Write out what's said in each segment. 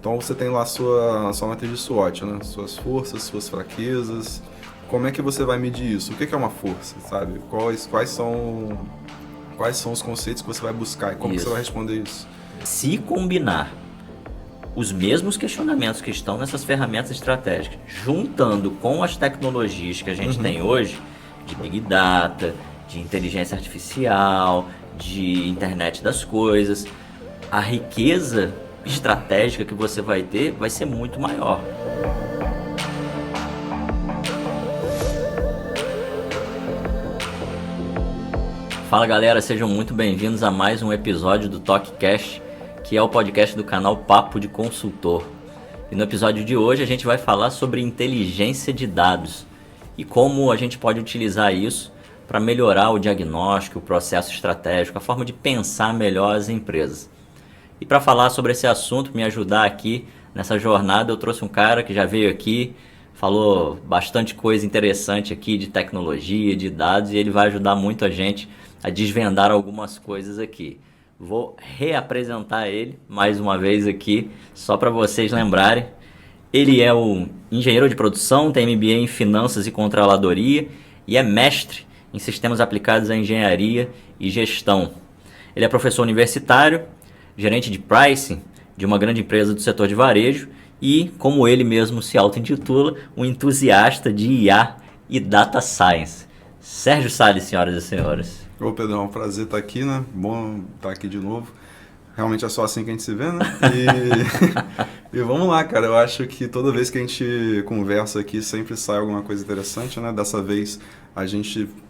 Então você tem lá a sua matriz de SWOT, né? Suas forças, suas fraquezas. Como é que você vai medir isso? O que é uma força, sabe? Quais são os conceitos que você vai buscar e como que você vai responder isso? Se combinar os mesmos questionamentos que estão nessas ferramentas estratégicas, juntando com as tecnologias que a gente tem hoje, de Big Data, de inteligência artificial, de internet das coisas, a riqueza estratégica que você vai ter vai ser muito maior. Fala galera, sejam muito bem-vindos a mais um episódio do TalkCast, que é o podcast do canal Papo de Consultor. E no episódio de hoje a gente vai falar sobre inteligência de dados e como a gente pode utilizar isso para melhorar o diagnóstico, o processo estratégico, a forma de pensar melhor as empresas. E para falar sobre esse assunto, me ajudar aqui nessa jornada, eu trouxe um cara que já veio aqui, falou bastante coisa interessante aqui de tecnologia, de dados, e ele vai ajudar muito a gente a desvendar algumas coisas aqui. Vou reapresentar ele mais uma vez aqui, só para vocês lembrarem. Ele é um engenheiro de produção, tem MBA em Finanças e Controladoria e é mestre em Sistemas Aplicados à Engenharia e Gestão. Ele é professor universitário, gerente de pricing de uma grande empresa do setor de varejo e, como ele mesmo se auto-intitula, um entusiasta de IA e Data Science. Sérgio Salles, senhoras e senhores. Ô Pedrão, é um prazer estar aqui, né? Bom estar aqui de novo. Realmente é só assim que a gente se vê, né? E vamos lá, cara. Eu acho que toda vez que a gente conversa aqui sempre sai alguma coisa interessante, né? Dessa vez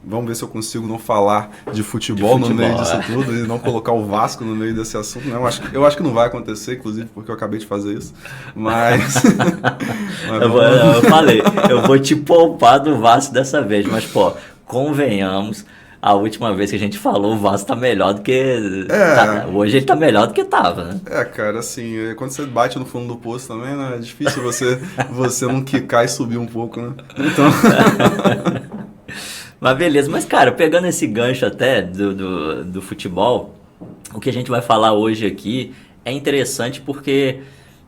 vamos ver se eu consigo não falar de futebol no meio disso tudo e não colocar o Vasco no meio desse assunto. Não, eu acho que não vai acontecer, inclusive, porque eu acabei de fazer isso. Mas eu falei, eu vou te poupar do Vasco dessa vez, mas convenhamos. A última vez que a gente falou, o Vasco tá melhor do que... hoje ele tá melhor do que tava, né? Cara, assim, quando você bate no fundo do poço também, né? É difícil você não quicar e subir um pouco, né? Então... Mas beleza, mas cara, pegando esse gancho até do futebol, o que a gente vai falar hoje aqui é interessante porque...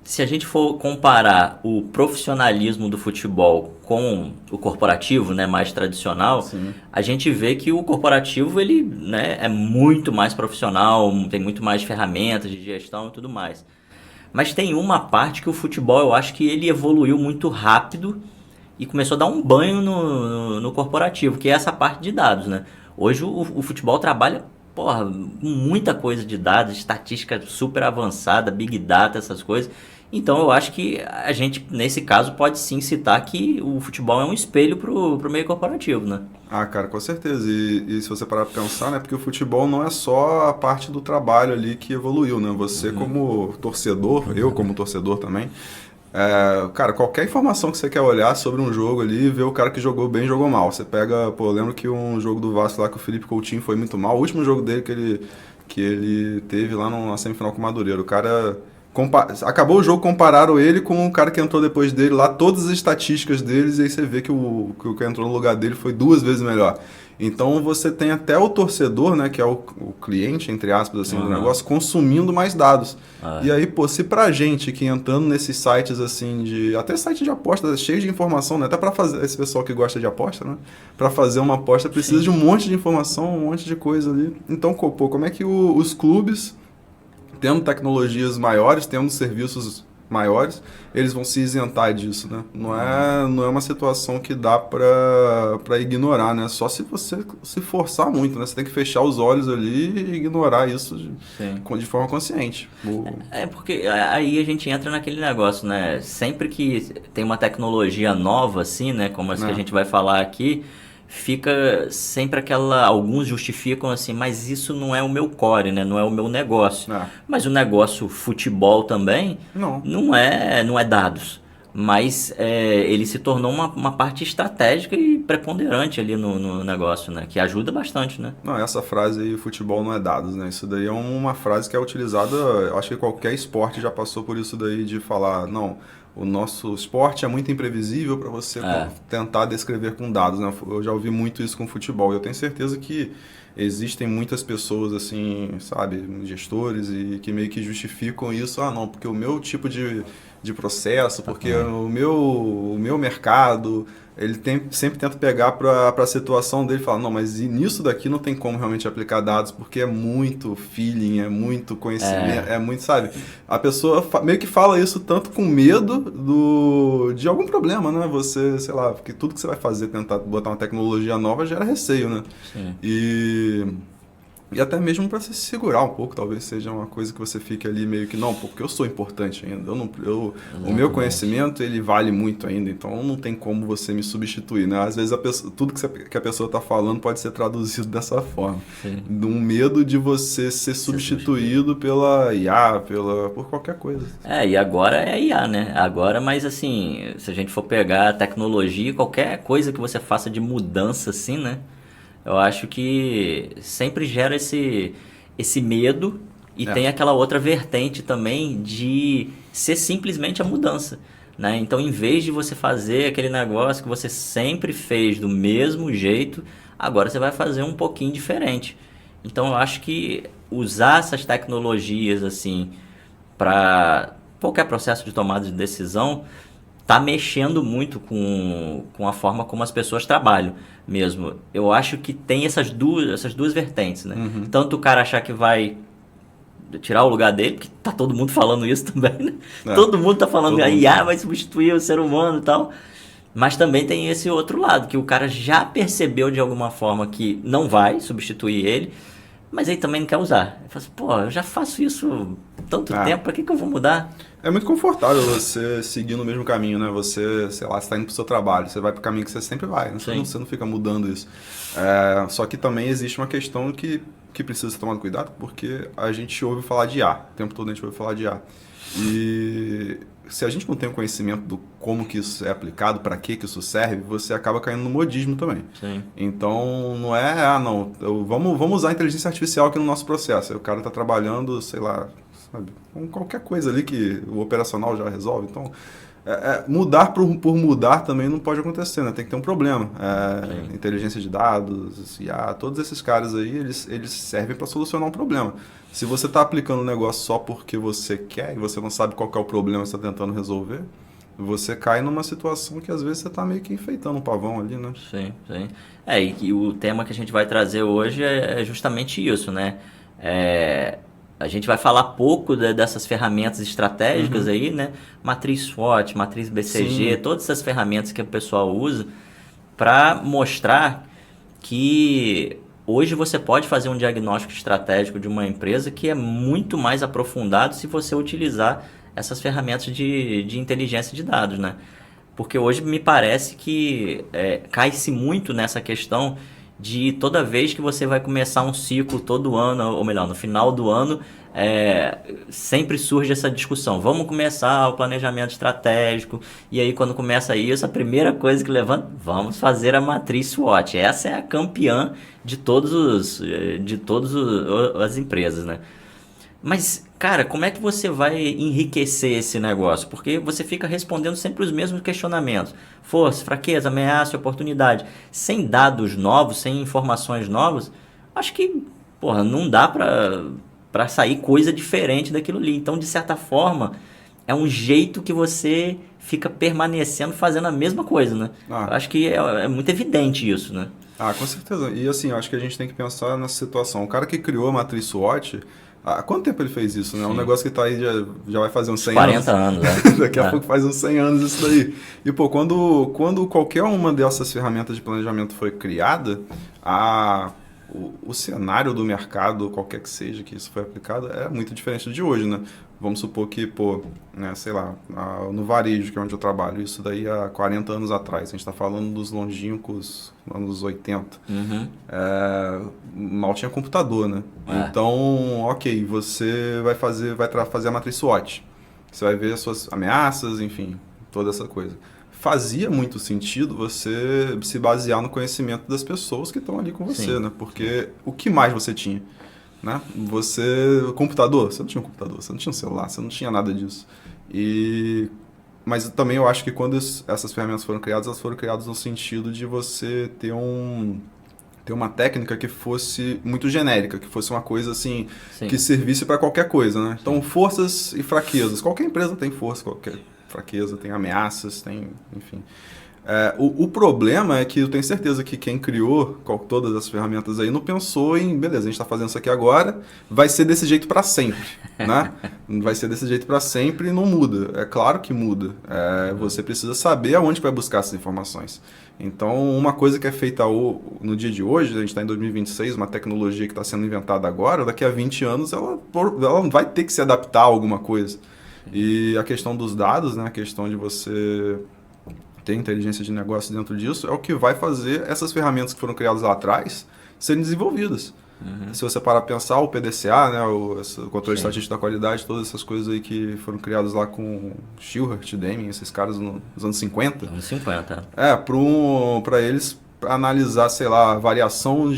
Se a gente for comparar o profissionalismo do futebol com o corporativo, né, mais tradicional, sim, a gente vê que o corporativo ele, né, é muito mais profissional, tem muito mais ferramentas de gestão e tudo mais. Mas tem uma parte que o futebol, eu acho que ele evoluiu muito rápido e começou a dar um banho no corporativo, que é essa parte de dados, né? Hoje o futebol trabalha muita coisa de dados, estatística super avançada, Big Data, essas coisas. Então eu acho que a gente, nesse caso, pode sim citar que o futebol é um espelho pro meio corporativo, né? Cara, com certeza. E se você parar para pensar, né? Porque o futebol não é só a parte do trabalho ali que evoluiu, né? Você como torcedor, eu como torcedor também, cara, qualquer informação que você quer olhar sobre um jogo ali, ver o cara que jogou bem, jogou mal. Você pega, eu lembro que um jogo do Vasco lá que o Felipe Coutinho foi muito mal, o último jogo dele que ele teve lá na semifinal com o Madureira, o cara... Acabou o jogo, compararam ele com o cara que entrou depois dele lá, todas as estatísticas deles, e aí você vê que o que entrou no lugar dele foi 2 vezes melhor. Então você tem até o torcedor, né, que é o cliente, entre aspas, assim, do negócio, consumindo mais dados. E aí, se pra gente que entrando nesses sites, assim, até site de aposta, cheio de informação, né, até pra fazer, esse pessoal que gosta de aposta, né, pra fazer uma aposta precisa de um monte de informação, um monte de coisa ali. Então, como é que os clubes... tendo tecnologias maiores, tendo serviços maiores, eles vão se isentar disso, né? Não é uma situação que dá para ignorar, né? Só se você se forçar muito, né? Você tem que fechar os olhos ali e ignorar isso de forma consciente. Porque aí a gente entra naquele negócio, né? Sempre que tem uma tecnologia nova, assim, né? Como essa que a gente vai falar aqui, fica sempre alguns justificam assim, mas isso não é o meu core, né? Não é o meu negócio. Mas o negócio futebol também não é dados. Mas ele se tornou uma parte estratégica e preponderante ali no negócio, né? Que ajuda bastante, né? Não, essa frase aí, futebol não é dados, né? Isso daí é uma frase que é utilizada, acho que qualquer esporte já passou por isso daí de falar, não... o nosso esporte é muito imprevisível para você tentar descrever com dados, né? Eu já ouvi muito isso com futebol. Eu tenho certeza que existem muitas pessoas, assim, sabe, gestores, e que meio que justificam isso. Ah, não, porque o meu tipo de processo, porque o meu mercado, ele sempre tenta pegar para a situação dele e falar, não, mas nisso daqui não tem como realmente aplicar dados, porque é muito feeling, é muito conhecimento, é muito, sabe? A pessoa meio que fala isso tanto com medo de algum problema, né? Você, sei lá, porque tudo que você vai fazer, tentar botar uma tecnologia nova, gera receio, né? Sim. E até mesmo para se segurar um pouco, talvez seja uma coisa que você fique ali meio que, não, porque eu sou importante ainda. O meu conhecimento, ele vale muito ainda, então não tem como você me substituir, né? Às vezes tudo que a pessoa está falando pode ser traduzido dessa forma. Sim. De um medo de você ser substituído pela IA, por qualquer coisa. E agora é IA, né? Agora, mas assim, se a gente for pegar a tecnologia, qualquer coisa que você faça de mudança, assim, né? Eu acho que sempre gera esse medo e tem aquela outra vertente também de ser simplesmente a mudança, né? Então, em vez de você fazer aquele negócio que você sempre fez do mesmo jeito, agora você vai fazer um pouquinho diferente. Então, eu acho que usar essas tecnologias assim para qualquer processo de tomada de decisão tá mexendo muito com a forma como as pessoas trabalham mesmo. Eu acho que tem essas duas vertentes, né? Tanto o cara achar que vai tirar o lugar dele, porque tá todo mundo falando isso também, né? Todo mundo tá falando que a IA vai substituir o ser humano e tal. Mas também tem esse outro lado, que o cara já percebeu de alguma forma que não vai substituir ele, mas ele também não quer usar. Ele fala assim, pô, eu já faço isso tanto tempo, pra que eu vou mudar? É muito confortável você seguir no mesmo caminho, né? Você, sei lá, você está indo pro seu trabalho, você vai pro caminho que você sempre vai, né? Você não fica mudando isso. Só que também existe uma questão que precisa ser tomado cuidado, porque a gente ouve falar de IA. O tempo todo a gente ouve falar de IA. E se a gente não tem o conhecimento do como que isso é aplicado, para que isso serve, você acaba caindo no modismo também. Sim. Então, não é, vamos usar a inteligência artificial aqui no nosso processo. Aí o cara está trabalhando, sei lá, sabe, com qualquer coisa ali que o operacional já resolve. Então, mudar por mudar também não pode acontecer, né? Tem que ter um problema. Inteligência de dados, IA, todos esses caras aí, eles servem para solucionar um problema. Se você está aplicando um negócio só porque você quer e você não sabe qual que é o problema que você está tentando resolver, você cai numa situação que às vezes você está meio que enfeitando um pavão ali, né? Sim, sim. E o tema que a gente vai trazer hoje é justamente isso, né? A gente vai falar pouco dessas ferramentas estratégicas aí, né? Matriz SWOT, matriz BCG, sim, todas essas ferramentas que o pessoal usa para mostrar que hoje você pode fazer um diagnóstico estratégico de uma empresa que é muito mais aprofundado se você utilizar essas ferramentas de inteligência de dados, né? Porque hoje me parece que cai-se muito nessa questão de toda vez que você vai começar um ciclo todo ano, ou melhor, no final do ano, sempre surge essa discussão. Vamos começar o planejamento estratégico, e aí quando começa isso, a primeira coisa que levanta, vamos fazer a matriz SWOT. Essa é a campeã de todas as empresas, né? Mas, cara, como é que você vai enriquecer esse negócio? Porque você fica respondendo sempre os mesmos questionamentos. Força, fraqueza, ameaça, oportunidade. Sem dados novos, sem informações novas, acho que, não dá pra sair coisa diferente daquilo ali. Então, de certa forma, é um jeito que você fica permanecendo fazendo a mesma coisa, né? Eu acho que é muito evidente isso, né? Com certeza. E assim, eu acho que a gente tem que pensar nessa situação. O cara que criou a matriz SWOT, há quanto tempo ele fez isso, né? É um negócio que tá aí, já vai fazer uns 100 40 anos. Né? Daqui a pouco faz uns 100 anos isso daí. E, quando qualquer uma dessas ferramentas de planejamento foi criada, o cenário do mercado, qualquer que seja que isso foi aplicado, é muito diferente de hoje, né? Vamos supor que, sei lá, no varejo, que é onde eu trabalho, isso daí há 40 anos atrás. A gente está falando dos longínquos anos 80. Mal tinha computador, né? Então, ok, você vai fazer a matriz SWOT. Você vai ver as suas ameaças, enfim, toda essa coisa. Fazia muito sentido você se basear no conhecimento das pessoas que estão ali com você, sim, né? Porque o que mais você tinha? Né? Computador? Você não tinha um computador, você não tinha um celular, você não tinha nada disso. E Mas também eu acho que quando essas ferramentas foram criadas, elas foram criadas no sentido de você ter uma técnica que fosse muito genérica, que fosse uma coisa assim, Sim. que servisse para qualquer coisa, né? Então, forças e fraquezas. Qualquer empresa tem força, qualquer fraqueza, tem ameaças, tem, enfim. O problema é que eu tenho certeza que quem criou todas as ferramentas aí não pensou em, beleza, a gente está fazendo isso aqui agora, vai ser desse jeito para sempre, né? Vai ser desse jeito para sempre e não muda. É claro que muda. Você precisa saber aonde vai buscar essas informações. Então, uma coisa que é feita no dia de hoje, a gente está em 2026, uma tecnologia que está sendo inventada agora, daqui a 20 anos ela vai ter que se adaptar a alguma coisa. E a questão dos dados, né? A questão de você ter inteligência de negócio dentro disso, é o que vai fazer essas ferramentas que foram criadas lá atrás serem desenvolvidas. Se você parar para pensar, o PDCA, né, o controle estatístico da qualidade, todas essas coisas aí que foram criadas lá com Shilhart, Deming, esses caras nos anos 50. Anos 50. Para eles analisar, sei lá, a variação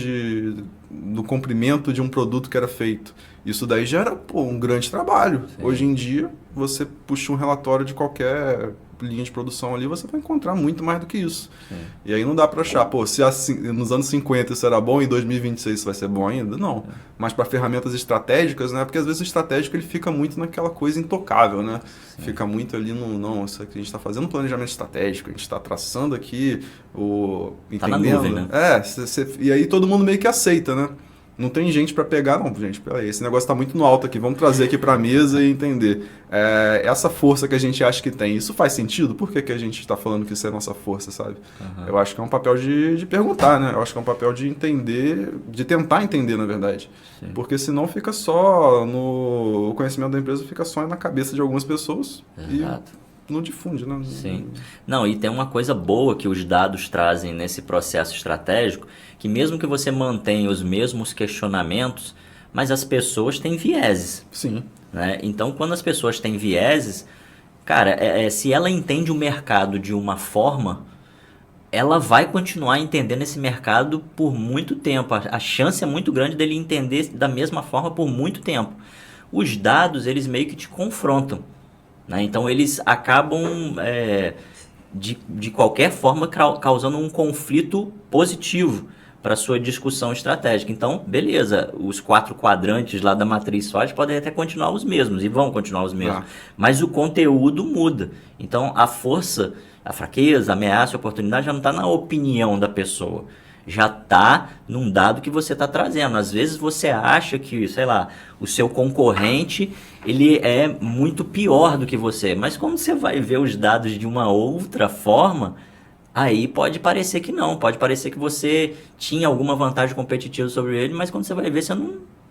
do comprimento de um produto que era feito. Isso daí já era um grande trabalho. Sim. Hoje em dia, você puxa um relatório de qualquer linha de produção ali, você vai encontrar muito mais do que isso. Sim. E aí não dá para achar, se nos anos 50 isso era bom e em 2026 isso vai ser bom ainda? Não. Sim. Mas para ferramentas estratégicas, né? Porque às vezes o estratégico ele fica muito naquela coisa intocável, né? Sim. Fica muito ali isso aqui a gente está fazendo um planejamento estratégico, a gente está traçando aqui entendendo. Tá na nuvem, né? E aí todo mundo meio que aceita, né? Não tem gente para pegar, não, gente, peraí, esse negócio está muito no alto aqui, vamos trazer aqui para a mesa e entender. Essa força que a gente acha que tem, isso faz sentido? Por que a gente está falando que isso é nossa força, sabe? Uhum. Eu acho que é um papel de perguntar, né? Eu acho que é um papel de entender, de tentar entender, na verdade. Sim. Porque senão fica só o conhecimento da empresa fica só na cabeça de algumas pessoas. Exato. E não difunde, né? Sim. Não, e tem uma coisa boa que os dados trazem nesse processo estratégico, que mesmo que você mantenha os mesmos questionamentos, mas as pessoas têm vieses. Sim. Né? Então, quando as pessoas têm vieses, cara, se ela entende o mercado de uma forma, ela vai continuar entendendo esse mercado por muito tempo. A chance é muito grande dele entender da mesma forma por muito tempo. Os dados, eles meio que te confrontam. Né? Então, eles acabam, de qualquer forma, causando um conflito positivo para a sua discussão estratégica. Então, beleza, os 4 quadrantes lá da matriz SWOT podem até continuar os mesmos, e vão continuar os mesmos, mas o conteúdo muda. Então, a força, a fraqueza, a ameaça, a oportunidade já não está na opinião da pessoa, já está num dado que você está trazendo. Às vezes você acha que, sei lá, o seu concorrente ele é muito pior do que você, mas quando você vai ver os dados de uma outra forma, aí pode parecer que não, pode parecer que você tinha alguma vantagem competitiva sobre ele, mas quando você vai ver, você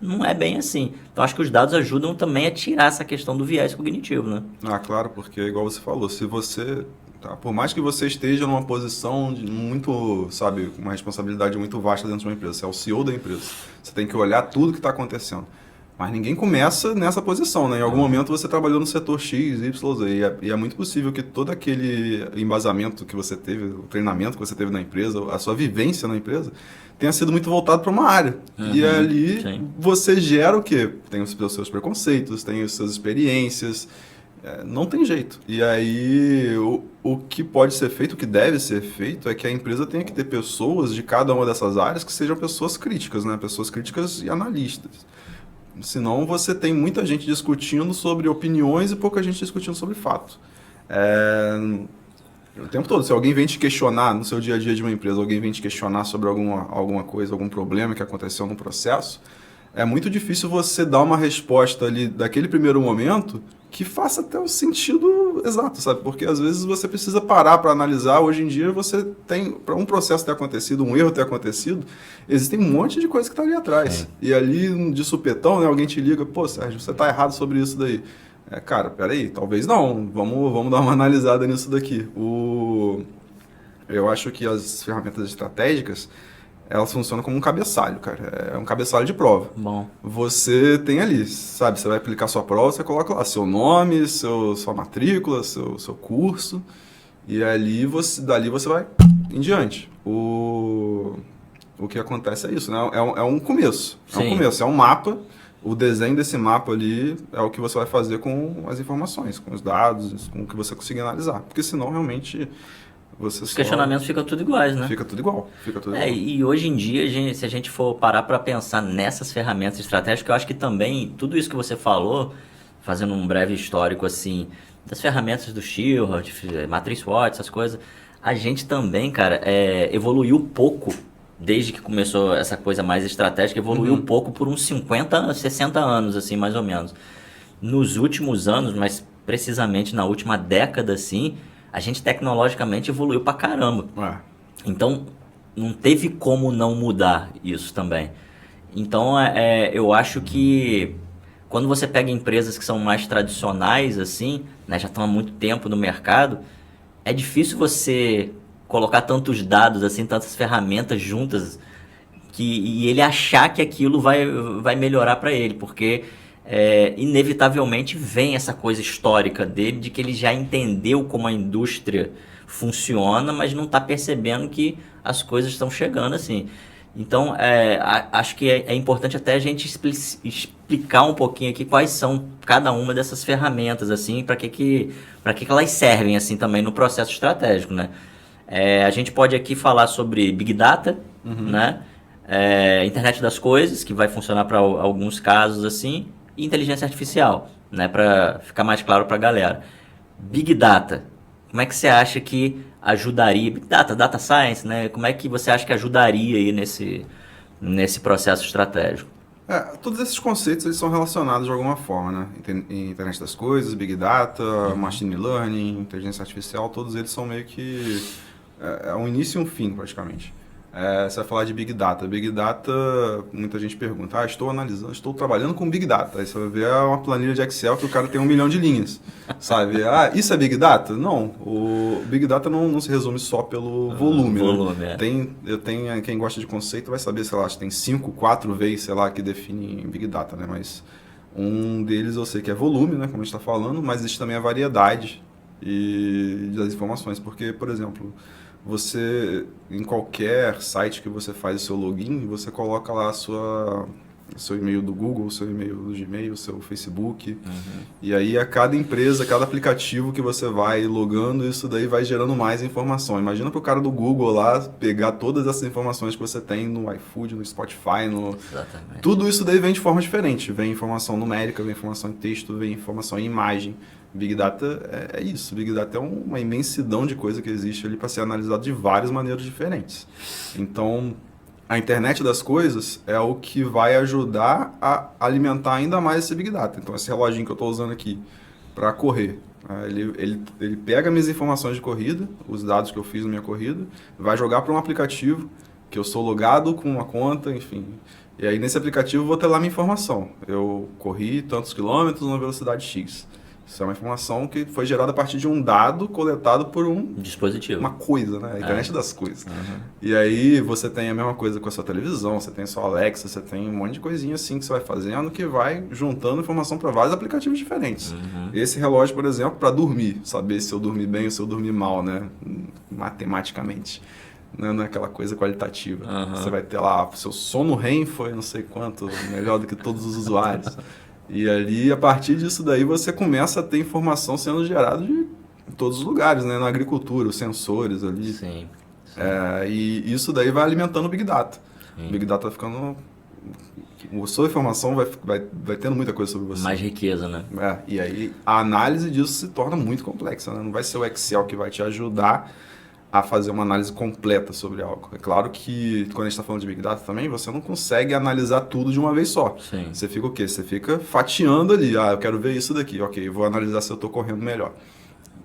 não é bem assim. Então, acho que os dados ajudam também a tirar essa questão do viés cognitivo, né? Claro, porque igual você falou, se você... por mais que você esteja numa posição muito, sabe, uma responsabilidade muito vasta dentro de uma empresa, você é o CEO da empresa, você tem que olhar tudo que está acontecendo. Mas ninguém começa nessa posição, né? Em algum momento você trabalhou no setor X, Y, Z, e é muito possível que todo aquele embasamento que você teve, o treinamento que você teve na empresa, a sua vivência na empresa, tenha sido muito voltado para uma área. E ali você gera o quê? Tem os seus preconceitos, tem as suas experiências, não tem jeito. E aí o que pode ser feito, o que deve ser feito, é que a empresa tenha que ter pessoas de cada uma dessas áreas que sejam pessoas críticas, né? Pessoas críticas e analistas. Senão você tem muita gente discutindo sobre opiniões e pouca gente discutindo sobre fatos. O tempo todo, se alguém vem te questionar no seu dia a dia de uma empresa, alguém vem te questionar sobre alguma coisa, algum problema que aconteceu no processo, é muito difícil você dar uma resposta ali daquele primeiro momento que faça até o sentido exato, sabe? Porque às vezes você precisa parar para analisar. Hoje em dia você tem, para um processo ter acontecido, um erro ter acontecido, existem um monte de coisa que está ali atrás. E ali de supetão, né, alguém te liga, pô, Sérgio, você está errado sobre isso daí. Cara, peraí, talvez não, vamos dar uma analisada nisso daqui. Eu acho que as ferramentas estratégicas, elas funcionam como um cabeçalho, cara. É um cabeçalho de prova. Bom. Você tem ali, sabe? Você vai aplicar sua prova, você coloca lá seu nome, sua matrícula, seu curso. E dali você vai em diante. O que acontece é isso, né? É um começo. É um começo, é um mapa. o desenho desse mapa ali é o que você vai fazer com as informações, com os dados, com o que você conseguir analisar. Porque senão, realmente, você Os questionamentos ficam tudo iguais, né? Fica tudo igual, E hoje em dia, se a gente for parar para pensar nessas ferramentas estratégicas, eu acho que também, tudo isso que você falou, fazendo um breve histórico, assim, das ferramentas do Stillhart, Matrix SWOT, essas coisas, a gente também, cara, evoluiu pouco. Desde que começou essa coisa mais estratégica, evoluiu pouco por uns 50, 60 anos, assim, mais ou menos. Nos últimos anos, mas precisamente na última década, assim, a gente tecnologicamente evoluiu pra caramba. Então, não teve como não mudar isso também. Então, eu acho que quando você pega empresas que são mais tradicionais, assim, né, já estão há muito tempo no mercado, é difícil você colocar tantos dados, assim, tantas ferramentas juntas e ele achar que aquilo vai melhorar para ele, porque inevitavelmente vem essa coisa histórica dele de que ele já entendeu como a indústria funciona, mas não está percebendo que as coisas estão chegando assim. Então, acho que é importante até a gente explicar um pouquinho aqui quais são cada uma dessas ferramentas, assim, para que elas servem assim também no processo estratégico, né? A gente pode aqui falar sobre Big Data, né? Internet das coisas, que vai funcionar para alguns casos assim, e inteligência artificial, né? Para ficar mais claro para a galera. Big Data, como é que você acha que ajudaria? Big Data, Data Science, né? Como é que você acha que ajudaria aí nesse processo estratégico? Todos esses conceitos eles são relacionados de alguma forma, né? Internet das coisas, Big Data, Machine Learning, inteligência artificial, todos eles são meio que um início e um fim, praticamente. Você vai falar de Big Data. Big Data, muita gente pergunta, estou trabalhando com Big Data. Aí você vai ver uma planilha de Excel que o cara tem 1 milhão de linhas, sabe? Isso é Big Data? Não, o Big Data não se resume só pelo volume. Né? Quem gosta de conceito vai saber, sei lá, tem 5, 4 vezes, sei lá, que definem Big Data, né? Mas um deles eu sei que é volume, né? Como a gente está falando, mas existe também a variedade das informações, porque, por exemplo, você, em qualquer site que você faz o seu login, você coloca lá seu e-mail do Google, seu e-mail do Gmail, seu Facebook. E aí, a cada empresa, cada aplicativo que você vai logando, isso daí vai gerando mais informação. Imagina para o cara do Google lá pegar todas essas informações que você tem no iFood, no Spotify, Exatamente. Tudo isso daí vem de forma diferente. Vem informação numérica, vem informação em texto, vem informação em imagem. Big Data é isso. Big Data é uma imensidão de coisa que existe ali para ser analisado de várias maneiras diferentes. Então, a internet das coisas é o que vai ajudar a alimentar ainda mais esse Big Data. Então, esse reloginho que eu estou usando aqui para correr, ele pega minhas informações de corrida, os dados que eu fiz na minha corrida, vai jogar para um aplicativo que eu sou logado com uma conta, enfim. E aí, nesse aplicativo, eu vou ter lá minha informação. Eu corri tantos quilômetros na velocidade X. Isso é uma informação que foi gerada a partir de um dado coletado por um dispositivo. Uma coisa, né? A internet das coisas. E aí você tem a mesma coisa com a sua televisão, você tem a sua Alexa, você tem um monte de coisinha assim que você vai fazendo que vai juntando informação para vários aplicativos diferentes. Esse relógio, por exemplo, para dormir, saber se eu dormi bem ou se eu dormi mal, né? Matematicamente. Não é aquela coisa qualitativa. Você vai ter lá, seu sono REM foi não sei quanto, melhor do que todos os usuários. E ali, a partir disso daí, você começa a ter informação sendo gerada de todos os lugares, né? Na agricultura, os sensores ali. Sim. E isso daí vai alimentando o Big Data. O Big Data vai ficando... A sua informação vai tendo muita coisa sobre você. Mais riqueza, né? E aí, a análise disso se torna muito complexa, né? Não vai ser o Excel que vai te ajudar a fazer uma análise completa sobre algo. É claro que, quando a gente está falando de Big Data também, você não consegue analisar tudo de uma vez só. Sim. Você fica o quê? Você fica fatiando ali. Eu quero ver isso daqui. Ok, vou analisar se eu estou correndo melhor.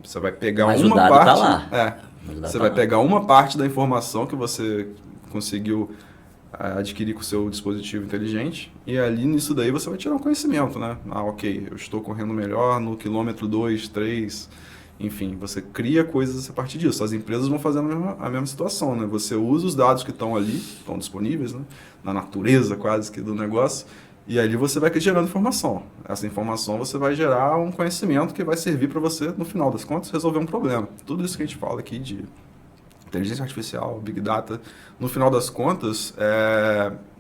Você vai pegar Mas uma o dado parte... Tá lá. Você vai pegar uma parte da informação que você conseguiu adquirir com o seu dispositivo inteligente e ali nisso daí você vai tirar um conhecimento, né? Ok, eu estou correndo melhor no quilômetro 2, 3... Enfim, você cria coisas a partir disso. As empresas vão fazendo a mesma situação, né? Você usa os dados que estão ali, estão disponíveis, né? Na natureza quase que do negócio, e ali você vai gerando informação. Essa informação você vai gerar um conhecimento que vai servir para você, no final das contas, resolver um problema. Tudo isso que a gente fala aqui de inteligência artificial, Big Data, no final das contas,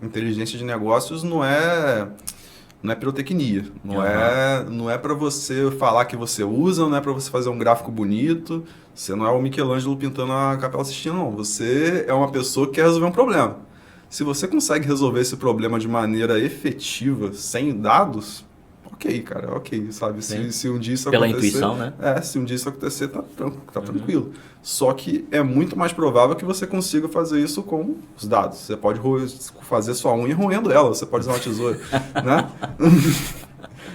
inteligência de negócios não é não é pirotecnia, não é para você falar que você usa, não é para você fazer um gráfico bonito, você não é o Michelangelo pintando a Capela Sistina, não. Você é uma pessoa que quer resolver um problema. Se você consegue resolver esse problema de maneira efetiva, sem dados, ok, cara, ok, sabe? Se um dia isso Pela acontecer... intuição, né? Se um dia isso acontecer, tá tranquilo. Só que é muito mais provável que você consiga fazer isso com os dados. Você pode fazer sua unha roendo ela, você pode usar uma tesoura, né?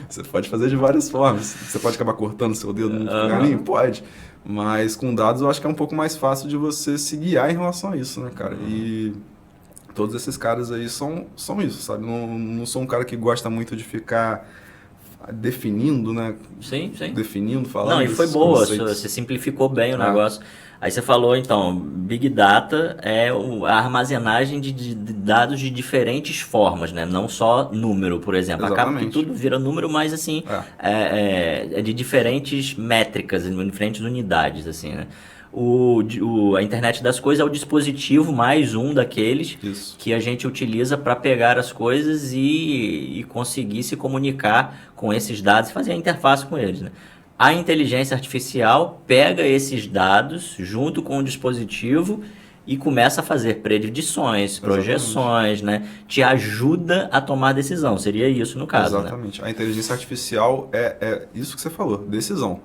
Você pode fazer de várias formas. Você pode acabar cortando seu dedo no caminho? Pode. Mas com dados eu acho que é um pouco mais fácil de você se guiar em relação a isso, né, cara? E todos esses caras aí são isso, sabe? Não sou um cara que gosta muito de ficar definindo, né? Sim. Definindo, falando. Não, e foi boa, você simplificou bem o negócio. Aí você falou, então, Big Data é a armazenagem de dados de diferentes formas, né? Não só número, por exemplo. Exatamente. Acaba que tudo vira número, mas assim, é de diferentes métricas, de diferentes unidades, assim, né? A internet das coisas é o dispositivo mais um daqueles que a gente utiliza para pegar as coisas e conseguir se comunicar com esses dados e fazer a interface com eles, né? A inteligência artificial pega esses dados junto com o dispositivo e começa a fazer predições, projeções, né? Te ajuda a tomar decisão. Seria isso no caso, Exatamente. Né? A inteligência artificial é isso que você falou, decisão.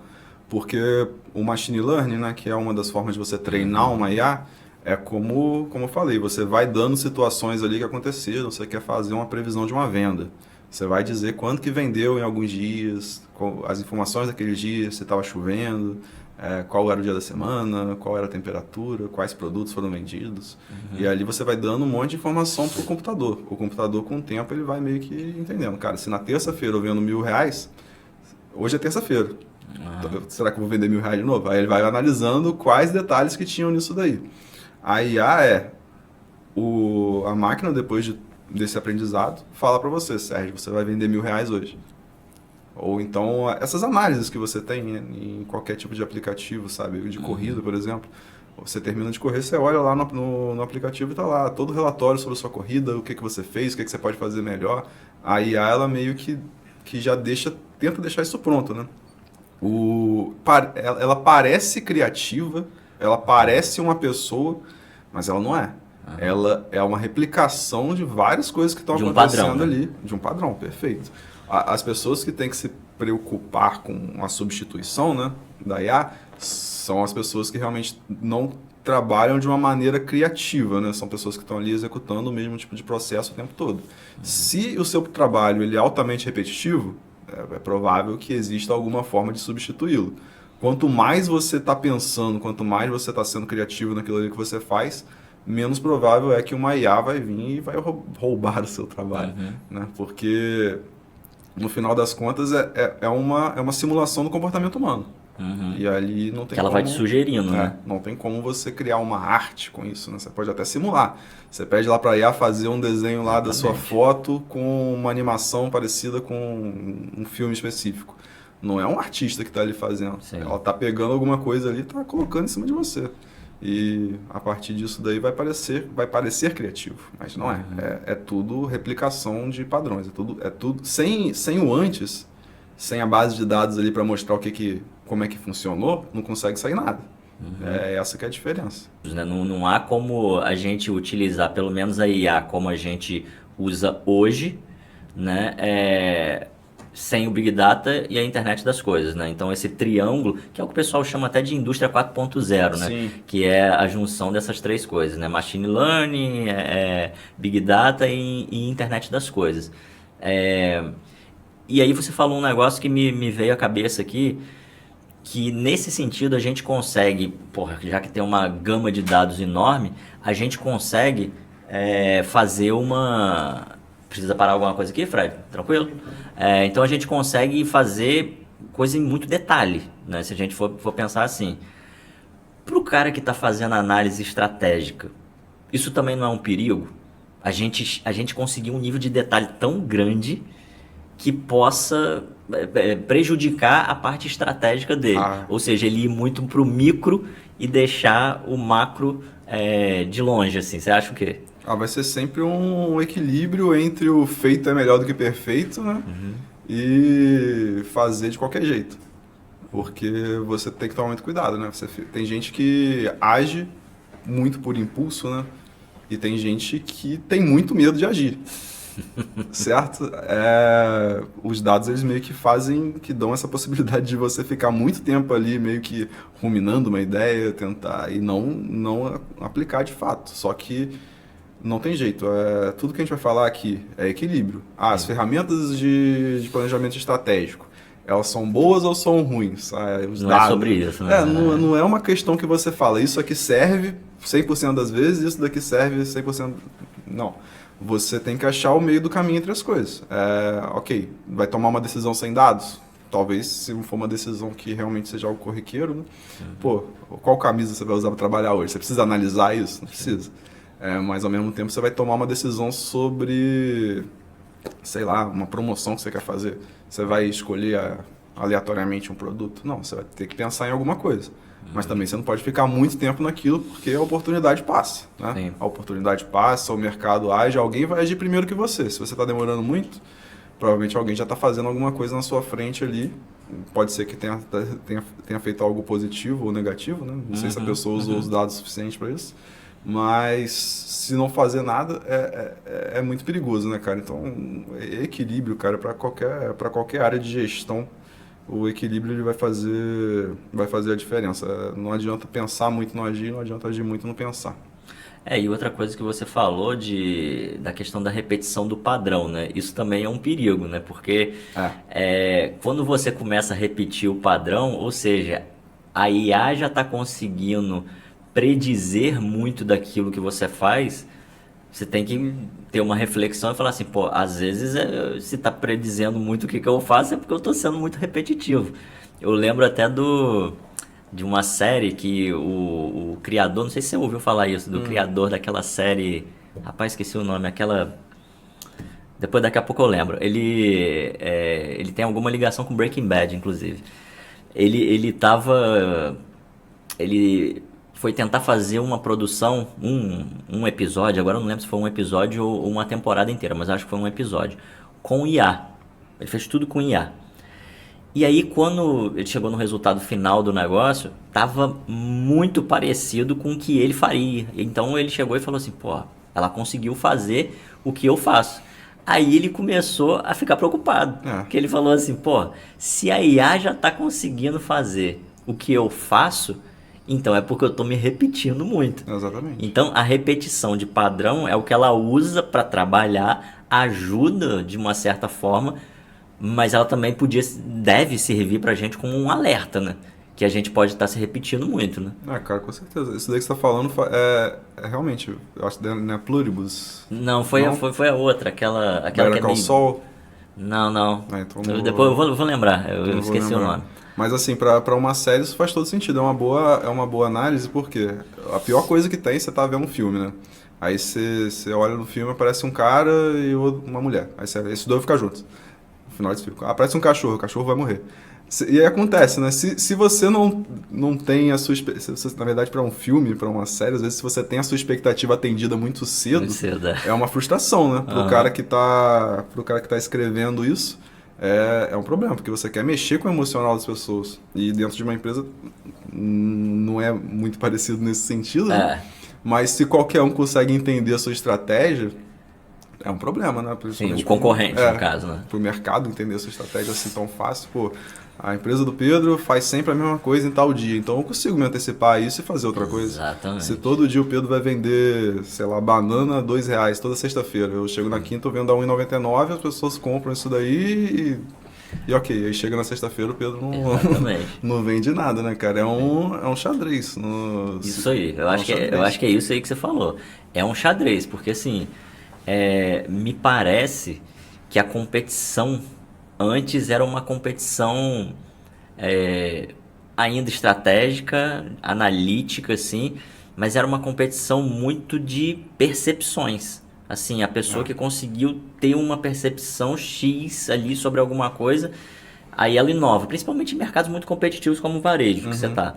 Porque o machine learning, né, que é uma das formas de você treinar uma IA, é como eu falei, você vai dando situações ali que aconteceram, você quer fazer uma previsão de uma venda. Você vai dizer quanto que vendeu em alguns dias, as informações daqueles dias, se estava chovendo, qual era o dia da semana, qual era a temperatura, quais produtos foram vendidos. E ali você vai dando um monte de informação para o computador. O computador, com o tempo, ele vai meio que entendendo. Cara, se na terça-feira eu vendo R$1.000, hoje é terça-feira. Será que eu vou vender R$1.000 de novo? Aí ele vai analisando quais detalhes que tinham nisso daí. A IA a máquina, depois desse aprendizado, fala para você, Sérgio, você vai vender R$1.000 hoje. Ou então, essas análises que você tem, né, em qualquer tipo de aplicativo, sabe? De corrida, por exemplo. Você termina de correr, você olha lá no aplicativo e tá lá todo o relatório sobre a sua corrida, o que você fez, o que você pode fazer melhor. A IA, ela meio que já tenta deixar isso pronto, né? Ela parece criativa, ela parece uma pessoa, mas ela não é. Ela é uma replicação de várias coisas que estão acontecendo padrão, né? ali. De um padrão, perfeito. As pessoas que têm que se preocupar com a substituição, né, da IA são as pessoas que realmente não trabalham de uma maneira criativa, né? São pessoas que estão ali executando o mesmo tipo de processo o tempo todo. Se o seu trabalho ele é altamente repetitivo, é provável que exista alguma forma de substituí-lo. Quanto mais você está pensando, quanto mais você está sendo criativo naquilo ali que você faz, menos provável é que uma IA vai vir e vai roubar o seu trabalho. Né? Porque, no final das contas, é uma simulação do comportamento humano. E ali não tem ela vai te sugerindo, né? Não tem como você criar uma arte com isso, né? Você pode até simular. Você pede lá para a IA fazer um desenho lá da sua foto com uma animação parecida com um filme específico. Não é um artista que está ali fazendo. Sim. Ela está pegando alguma coisa ali e está colocando em cima de você. E a partir disso daí vai parecer criativo, mas não é. É tudo replicação de padrões. É tudo sem o antes, sem a base de dados ali para mostrar como é que funcionou, não consegue sair nada. É essa que é a diferença. Não há como a gente utilizar, pelo menos a IA, como a gente usa hoje, né? Sem o Big Data e a internet das coisas, né? Então esse triângulo, que é o que o pessoal chama até de indústria 4.0, né? Sim. Que é a junção dessas três coisas, né? Machine Learning, Big Data e internet das coisas. E aí você falou um negócio que me veio à cabeça aqui, que nesse sentido a gente consegue, já que tem uma gama de dados enorme, a gente consegue fazer uma... Precisa parar alguma coisa aqui, Fred? Tranquilo? Então a gente consegue fazer coisa em muito detalhe, né? Se a gente for pensar assim. Para o cara que está fazendo análise estratégica, isso também não é um perigo? A gente conseguir um nível de detalhe tão grande que possa prejudicar a parte estratégica dele. Ou seja, ele ir muito para o micro e deixar o macro de longe, assim. Você acha o quê? Vai ser sempre um equilíbrio entre o feito é melhor do que perfeito, né? E fazer de qualquer jeito. Porque você tem que tomar muito cuidado, né? Tem gente que age muito por impulso, né? E tem gente que tem muito medo de agir. Certo? Os dados, eles meio que que dão essa possibilidade de você ficar muito tempo ali meio que ruminando uma ideia, tentar e não aplicar de fato. Só que não tem jeito. Tudo que a gente vai falar aqui é equilíbrio. As ferramentas de planejamento estratégico, elas são boas ou são ruins? Os Não dados, é sobre isso, né? Não é uma questão que você fala, isso aqui serve 100% das vezes, isso daqui serve 100%. Não. Você tem que achar o meio do caminho entre as coisas. Ok, vai tomar uma decisão sem dados? Talvez, se for uma decisão que realmente seja algo corriqueiro, né? Pô, qual camisa você vai usar para trabalhar hoje? Você precisa analisar isso? Não precisa. Mas, ao mesmo tempo, você vai tomar uma decisão sobre, sei lá, uma promoção que você quer fazer. Você vai escolher aleatoriamente um produto? Não, você vai ter que pensar em alguma coisa. Mas também você não pode ficar muito tempo naquilo, porque a oportunidade passa, né? Sim. A oportunidade passa, o mercado age, alguém vai agir primeiro que você. Se você está demorando muito, provavelmente alguém já está fazendo alguma coisa na sua frente ali. Pode ser que tenha feito algo positivo ou negativo, né? Não sei se a pessoa usou os dados suficientes para isso. Mas se não fazer nada, é muito perigoso, né, cara? Então, equilíbrio, cara, para qualquer área de gestão. O equilíbrio ele vai fazer a diferença. Não adianta pensar muito no agir, não adianta agir muito no pensar. E outra coisa que você falou da questão da repetição do padrão, né? Isso também é um perigo, né? Porque quando você começa a repetir o padrão, ou seja, a IA já está conseguindo predizer muito daquilo que você faz, você tem que ter uma reflexão e falar assim, pô, às vezes se está predizendo muito o que eu faço é porque eu estou sendo muito repetitivo. Eu lembro até de uma série que o criador, não sei se você ouviu falar isso, do criador daquela série, rapaz, esqueci o nome, depois daqui a pouco eu lembro. Ele tem alguma ligação com Breaking Bad, inclusive. Ele foi tentar fazer uma produção, um episódio, agora eu não lembro se foi um episódio ou uma temporada inteira, mas acho que foi um episódio, com IA. Ele fez tudo com IA. E aí, quando ele chegou no resultado final do negócio, tava muito parecido com o que ele faria. Então ele chegou e falou assim, pô, ela conseguiu fazer o que eu faço. Aí ele começou a ficar preocupado, porque ele falou assim, pô, se a IA já tá conseguindo fazer o que eu faço, então é porque eu estou me repetindo muito. Exatamente. Então a repetição de padrão é o que ela usa para trabalhar, ajuda de uma certa forma, mas ela também deve servir para a gente como um alerta, né? Que a gente pode estar se repetindo muito, né? Cara, com certeza. Isso daí que você está falando realmente, eu acho que não é Pluribus. Não, foi a outra, aquela que é meio... Sol? Não. Então depois eu vou lembrar, eu esqueci o nome. Mas assim, para uma série isso faz todo sentido, é uma boa análise, porque a pior coisa que tem, você tá vendo um filme, né? Aí você olha no filme, aparece um cara e uma mulher. Aí esses dois ficam juntos. No final desse filme. Aparece um cachorro, o cachorro vai morrer. E aí acontece, né? Se você não tem a sua... Na verdade, para um filme, para uma série, às vezes se você tem a sua expectativa atendida muito cedo, é uma frustração, né? Pro cara que tá escrevendo isso. É um problema, porque você quer mexer com o emocional das pessoas. E dentro de uma empresa não é muito parecido nesse sentido, né? Mas se qualquer um consegue entender a sua estratégia, é um problema, né? Sim, o concorrente, no caso, né? Para o mercado entender a sua estratégia assim tão fácil. Pô, a empresa do Pedro faz sempre a mesma coisa em tal dia, então eu consigo me antecipar a isso e fazer outra coisa. Exatamente. Se todo dia o Pedro vai vender, sei lá, banana a R$2 toda sexta-feira, eu chego na quinta, eu vendo a R$1,99, as pessoas compram isso daí e ok, aí chega na sexta-feira o Pedro não vende nada, né, cara? É um xadrez. Isso aí, eu acho que é isso aí que você falou. É um xadrez, porque assim, me parece que a competição antes era uma competição ainda estratégica, analítica, assim, mas era uma competição muito de percepções. Assim, a pessoa que conseguiu ter uma percepção X ali sobre alguma coisa, aí ela inova, principalmente em mercados muito competitivos como o varejo, que você tá.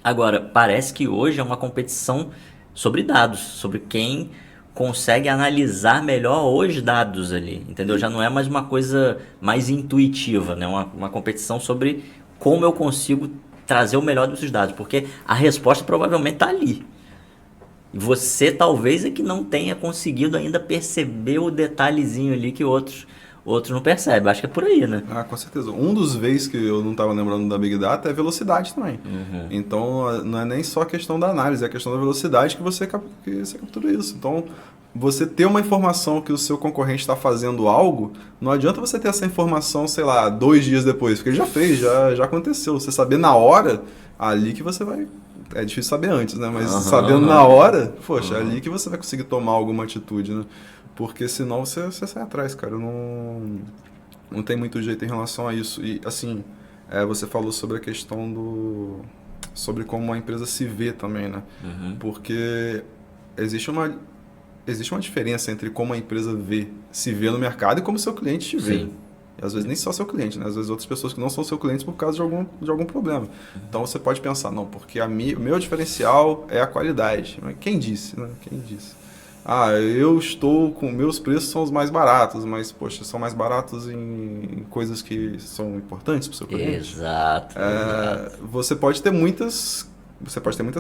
Agora, parece que hoje é uma competição sobre dados, sobre quem consegue analisar melhor os dados ali, entendeu? Já não é mais uma coisa mais intuitiva, né? Uma competição sobre como eu consigo trazer o melhor desses dados, porque a resposta provavelmente está ali. E você talvez é que não tenha conseguido ainda perceber o detalhezinho ali que outros não percebem. Acho que é por aí, né? Ah, com certeza. Um dos Vs que eu não estava lembrando da Big Data é velocidade também. Então, não é nem só a questão da análise, é a questão da velocidade que você captura isso. Então, você ter uma informação que o seu concorrente está fazendo algo, não adianta você ter essa informação, sei lá, 2 dias depois, porque ele já fez, já aconteceu. Você saber na hora, ali que você vai... É difícil saber antes, né? Mas sabendo na hora, poxa, é ali que você vai conseguir tomar alguma atitude, né? Porque senão você sai atrás, cara. Não tem muito jeito em relação a isso. E, assim, você falou sobre a questão sobre como a empresa se vê também, né? Porque existe uma diferença entre como a empresa se vê no mercado e como o seu cliente te vê. Sim. E às vezes nem só seu cliente, né? Às vezes outras pessoas que não são seu cliente por causa de algum problema. Então você pode pensar, não, porque o meu diferencial é a qualidade. Mas quem disse, né? Quem disse? Eu estou com... Meus preços são os mais baratos, mas, poxa, são mais baratos em coisas que são importantes para o seu cliente. Exato. Você pode ter muitas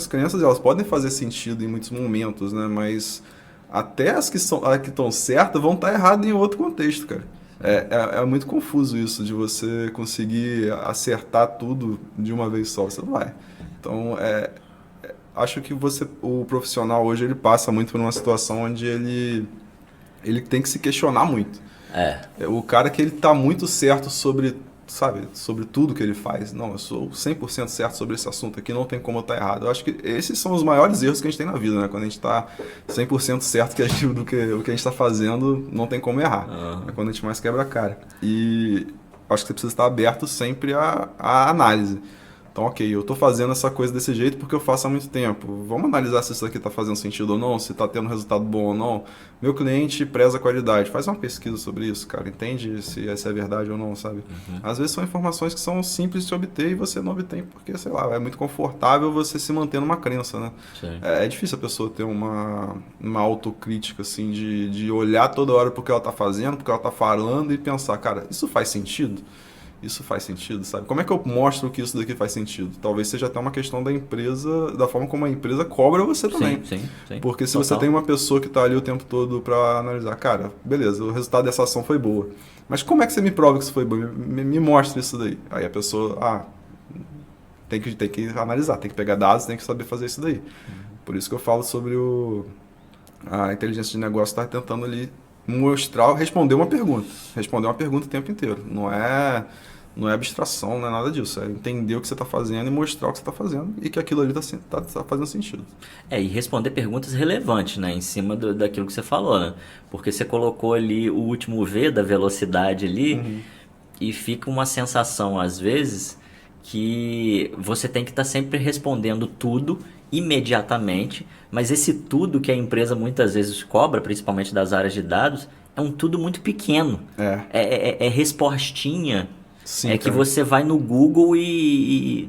crenças, elas podem fazer sentido em muitos momentos, né? Mas até as que estão certas vão estar erradas em outro contexto, cara. É muito confuso isso de você conseguir acertar tudo de uma vez só. Você não vai. Então, acho que o profissional hoje ele passa muito por uma situação onde ele tem que se questionar muito. O cara que ele está muito certo sobre tudo que ele faz. Não, eu sou 100% certo sobre esse assunto aqui, não tem como eu estar errado. Eu acho que esses são os maiores erros que a gente tem na vida, né? Quando a gente está 100% certo do que a gente está fazendo, não tem como errar. É quando a gente mais quebra a cara. E acho que você precisa estar aberto sempre à análise. Então, ok, eu estou fazendo essa coisa desse jeito porque eu faço há muito tempo. Vamos analisar se isso aqui está fazendo sentido ou não, se está tendo resultado bom ou não. Meu cliente preza a qualidade. Faz uma pesquisa sobre isso, cara. Entende se essa é verdade ou não, sabe? Às vezes são informações que são simples de obter e você não obtém porque, sei lá, é muito confortável você se manter numa crença, né? É difícil a pessoa ter uma autocrítica, assim, de olhar toda hora pro que ela está fazendo, pro que ela está falando e pensar, cara, isso faz sentido? Isso faz sentido, sabe? Como é que eu mostro que isso daqui faz sentido? Talvez seja até uma questão da empresa, da forma como a empresa cobra você também. Sim. Porque se você tem uma pessoa que está ali o tempo todo para analisar, cara, beleza, o resultado dessa ação foi boa. Mas como é que você me prova que isso foi bom? Me mostra isso daí. Aí a pessoa, tem que analisar, tem que pegar dados, tem que saber fazer isso daí. Por isso que eu falo sobre a inteligência de negócio estar tentando ali responder uma pergunta o tempo inteiro. Não é abstração, não é nada disso. É entender o que você está fazendo e mostrar o que você está fazendo e que aquilo ali está fazendo sentido. E responder perguntas relevantes, né? Em cima daquilo que você falou, né? Porque você colocou ali o último V da velocidade ali e fica uma sensação, às vezes, que você tem que estar sempre respondendo tudo imediatamente, mas esse tudo que a empresa muitas vezes cobra, principalmente das áreas de dados, é um tudo muito pequeno. É respostinha. Sim, que você vai no Google e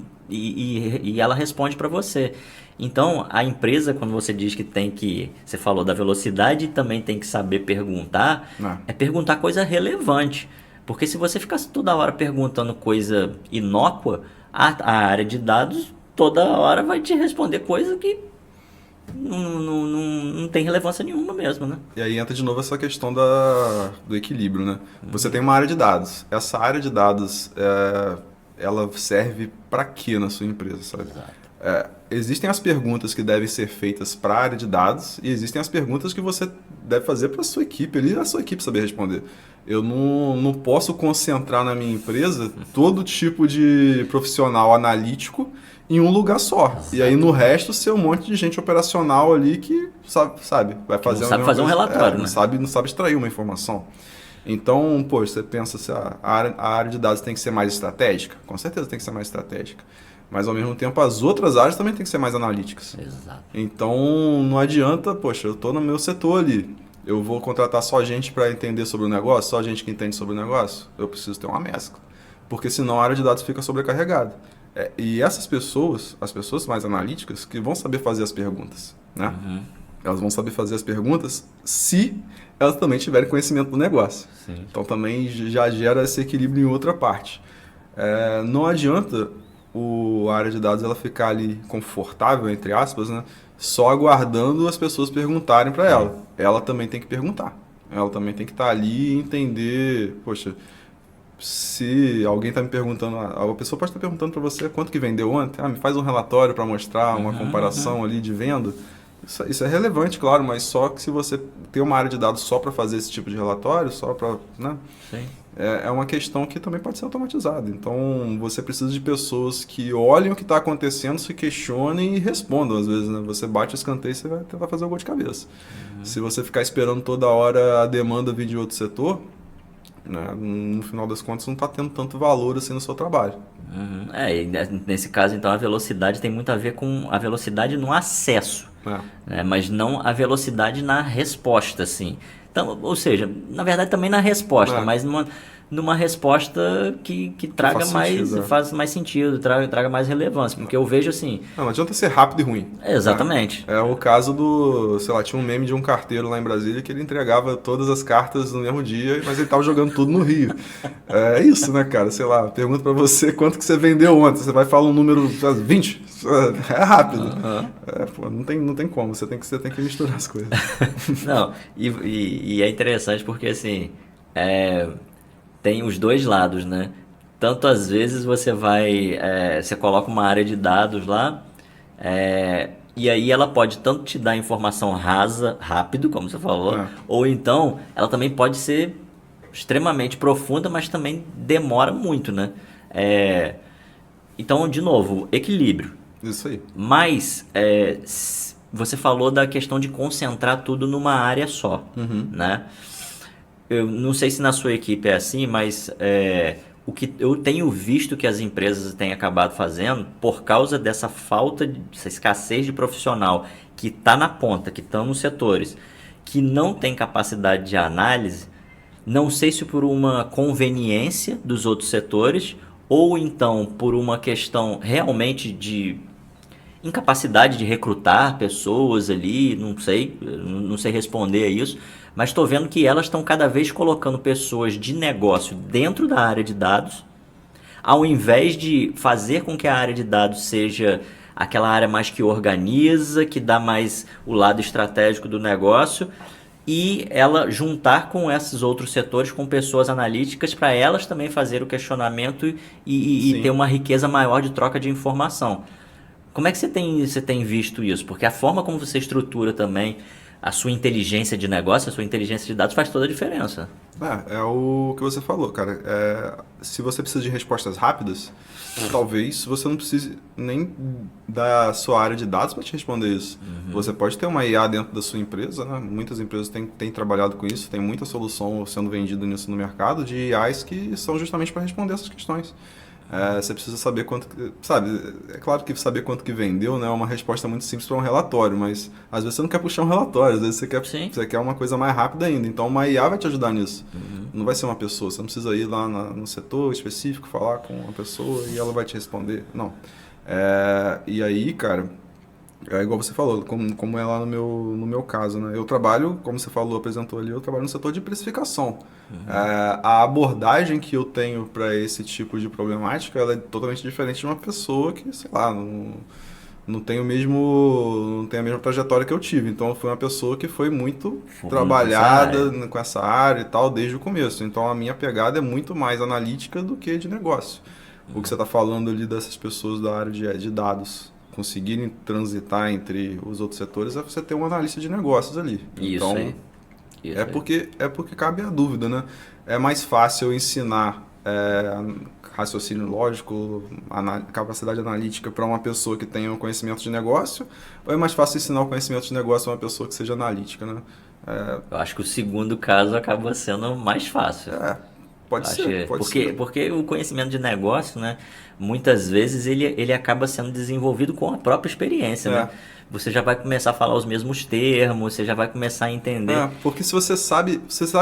ela responde para você. Então, a empresa, quando você diz que você falou da velocidade, também tem que saber perguntar, é perguntar coisa relevante. Porque se você ficar toda hora perguntando coisa inócua, a área de dados toda hora vai te responder coisa que não tem relevância nenhuma mesmo, né? E aí entra de novo essa questão do equilíbrio, né? Você tem uma área de dados. Essa área de dados, ela serve para quê na sua empresa, sabe? Existem as perguntas que devem ser feitas para a área de dados e existem as perguntas que você deve fazer para a sua equipe, ali a sua equipe saber responder. Eu não posso concentrar na minha empresa todo tipo de profissional analítico em um lugar só. Exato. E aí no resto ser um monte de gente operacional ali que sabe vai fazer não sabe fazer um relatório, né? Não sabe extrair uma informação. Então, você pensa se a área de dados tem que ser mais estratégica? Com certeza tem que ser mais estratégica. Mas ao mesmo tempo as outras áreas também tem que ser mais analíticas. Exato. Então não adianta, eu estou no meu setor ali. Eu vou contratar só gente para entender sobre o negócio, só gente que entende sobre o negócio? Eu preciso ter uma mescla. Porque senão a área de dados fica sobrecarregada. E essas pessoas, as pessoas mais analíticas, que vão saber fazer as perguntas, né? Elas vão saber fazer as perguntas se elas também tiverem conhecimento do negócio. Sim. Então também já gera esse equilíbrio em outra parte. Não adianta a área de dados ela ficar ali confortável, entre aspas, né? Só aguardando as pessoas perguntarem para ela. Ela também tem que perguntar. Ela também tem que estar ali e entender, poxa, se alguém está me perguntando, a pessoa pode estar perguntando para você quanto que vendeu ontem, me faz um relatório para mostrar uma comparação ali de venda. Isso é relevante, claro, mas só que se você tem uma área de dados só para fazer esse tipo de relatório, só para, né? Sim. É uma questão que também pode ser automatizada. Então, você precisa de pessoas que olhem o que está acontecendo, se questionem e respondam, às vezes, né? Você bate o escanteio e você vai tentar fazer o gol de cabeça. Se você ficar esperando toda hora a demanda vir de outro setor, né, no final das contas não está tendo tanto valor assim no seu trabalho. E nesse caso, então, a velocidade tem muito a ver com a velocidade no acesso, né, mas não a velocidade na resposta, assim. Então, ou seja, na verdade também na resposta, mas numa resposta que traga faz mais sentido, traga mais relevância, porque eu vejo assim... Não adianta ser rápido e ruim. Exatamente. É o caso sei lá, tinha um meme de um carteiro lá em Brasília que ele entregava todas as cartas no mesmo dia, mas ele tava jogando tudo no Rio. É isso, né, cara? Sei lá, pergunta pra você quanto que você vendeu ontem, você vai falar um número 20, é rápido. Não tem como, você tem que misturar as coisas. Não, e é interessante porque assim, tem os dois lados, né? Tanto às vezes você você coloca uma área de dados lá, e aí ela pode tanto te dar informação rasa, rápido, como você falou, ou então ela também pode ser extremamente profunda, mas também demora muito, né? Então, de novo, equilíbrio. Isso aí. Mas você falou da questão de concentrar tudo numa área só, né? Eu não sei se na sua equipe é assim, mas o que eu tenho visto que as empresas têm acabado fazendo, por causa dessa dessa escassez de profissional que está na ponta, que estão nos setores, que não tem capacidade de análise, não sei se por uma conveniência dos outros setores ou então por uma questão realmente de incapacidade de recrutar pessoas ali, não sei responder a isso, mas estou vendo que elas estão cada vez colocando pessoas de negócio dentro da área de dados, ao invés de fazer com que a área de dados seja aquela área mais que organiza, que dá mais o lado estratégico do negócio, e ela juntar com esses outros setores, com pessoas analíticas, para elas também fazer o questionamento e ter uma riqueza maior de troca de informação. Como é que você tem visto isso? Porque a forma como você estrutura também a sua inteligência de negócio, a sua inteligência de dados faz toda a diferença. É o que você falou, cara. Se você precisa de respostas rápidas, talvez você não precise nem da sua área de dados para te responder isso. Você pode ter uma IA dentro da sua empresa, né? Muitas empresas têm trabalhado com isso, tem muita solução sendo vendida nisso no mercado de IAs que são justamente para responder essas questões. Você precisa saber quanto... Sabe, é claro que saber quanto que vendeu, né, é uma resposta muito simples para um relatório, mas às vezes você não quer puxar um relatório, às vezes você quer uma coisa mais rápida ainda. Então uma IA vai te ajudar nisso. Não vai ser uma pessoa, você não precisa ir lá no setor específico, falar com uma pessoa e ela vai te responder. Não. E aí, cara... É igual você falou, como é lá no meu caso, né? Eu trabalho, como você falou, apresentou ali, eu trabalho no setor de precificação. A abordagem que eu tenho para esse tipo de problemática, ela é totalmente diferente de uma pessoa que, sei lá, não tem a mesma trajetória que eu tive. Então, foi uma pessoa que foi muito trabalhada com essa área e tal, desde o começo. Então, a minha pegada é muito mais analítica do que de negócio. O que você está falando ali dessas pessoas da área de dados conseguirem transitar entre os outros setores é você ter um analista de negócios ali. Isso então, aí. Porque cabe a dúvida, né? É mais fácil ensinar raciocínio lógico, capacidade analítica para uma pessoa que tenha um conhecimento de negócio, ou é mais fácil ensinar o conhecimento de negócio a uma pessoa que seja analítica, né? Eu acho que o segundo caso acaba sendo mais fácil. Pode ser. Porque o conhecimento de negócio, né, muitas vezes ele acaba sendo desenvolvido com a própria experiência, né? Você já vai começar a falar os mesmos termos, você já vai começar a entender. Porque se você sabe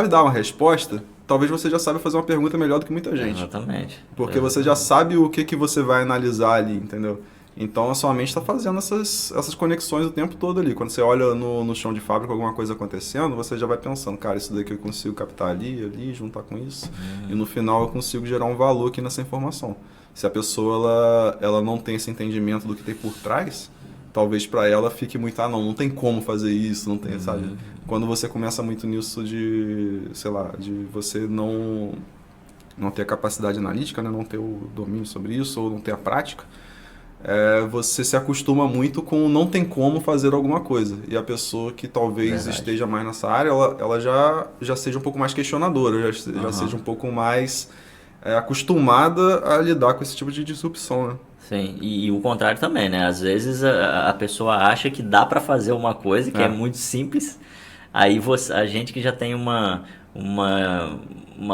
dar uma resposta, talvez você já saiba fazer uma pergunta melhor do que muita gente. Exatamente. Porque você já sabe o que você vai analisar ali, entendeu? Então a sua mente está fazendo essas conexões o tempo todo ali. Quando você olha no chão de fábrica alguma coisa acontecendo, você já vai pensando, cara, isso daqui eu consigo captar ali, juntar com isso. E no final eu consigo gerar um valor aqui nessa informação. Se a pessoa ela não tem esse entendimento do que tem por trás, talvez para ela fique muito, não tem como fazer isso, não tem, sabe? Quando você começa muito nisso de, sei lá, de você não ter a capacidade analítica, né? Não ter o domínio sobre isso ou não ter a prática, você se acostuma muito com não tem como fazer alguma coisa. E a pessoa que talvez esteja mais nessa área, ela já seja um pouco mais questionadora, já seja um pouco mais acostumada a lidar com esse tipo de disrupção, né? Sim, e o contrário também, né? Às vezes a pessoa acha que dá para fazer uma coisa que é muito simples, aí a gente que já tem uma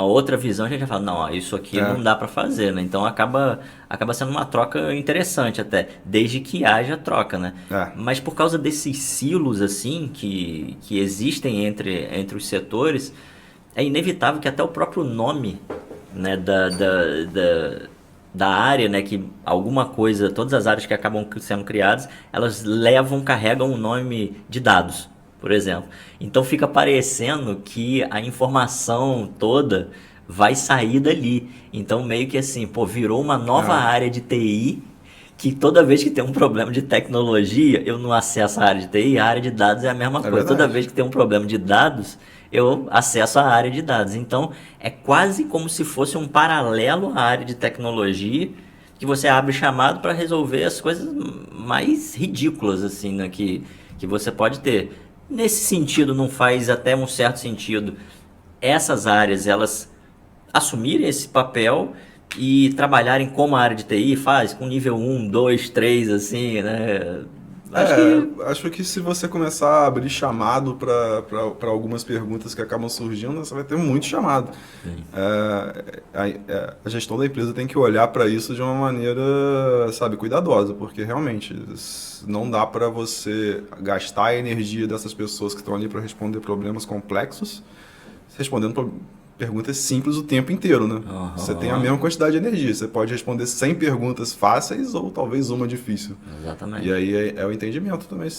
outra visão, a gente já fala, não, isso aqui não dá para fazer, né? Então acaba sendo uma troca interessante até, desde que haja troca, né? Mas por causa desses silos, assim, que existem entre os setores, é inevitável que até o próprio nome, né, da área, né, que alguma coisa, todas as áreas que acabam sendo criadas, elas carregam um nome de dados, por exemplo. Então fica parecendo que a informação toda vai sair dali. Então meio que assim, virou uma nova área de TI, que toda vez que tem um problema de tecnologia, eu não acesso a área de TI, a área de dados é a mesma coisa. Verdade. Toda vez que tem um problema de dados, eu acesso a área de dados. Então, é quase como se fosse um paralelo à área de tecnologia, que você abre chamado para resolver as coisas mais ridículas assim, né, que você pode ter. Nesse sentido, não faz até um certo sentido essas áreas elas assumirem esse papel e trabalharem como a área de TI faz, com nível 1, 2, 3, assim, né? Acho que se você começar a abrir chamado para algumas perguntas que acabam surgindo, você vai ter muito chamado. A gestão da empresa tem que olhar para isso de uma maneira, sabe, cuidadosa, porque realmente não dá para você gastar a energia dessas pessoas que estão ali para responder problemas complexos, respondendo perguntas simples o tempo inteiro, né? Você tem a mesma quantidade de energia. Você pode responder 100 perguntas fáceis ou talvez uma difícil. Exatamente. E aí é o entendimento também,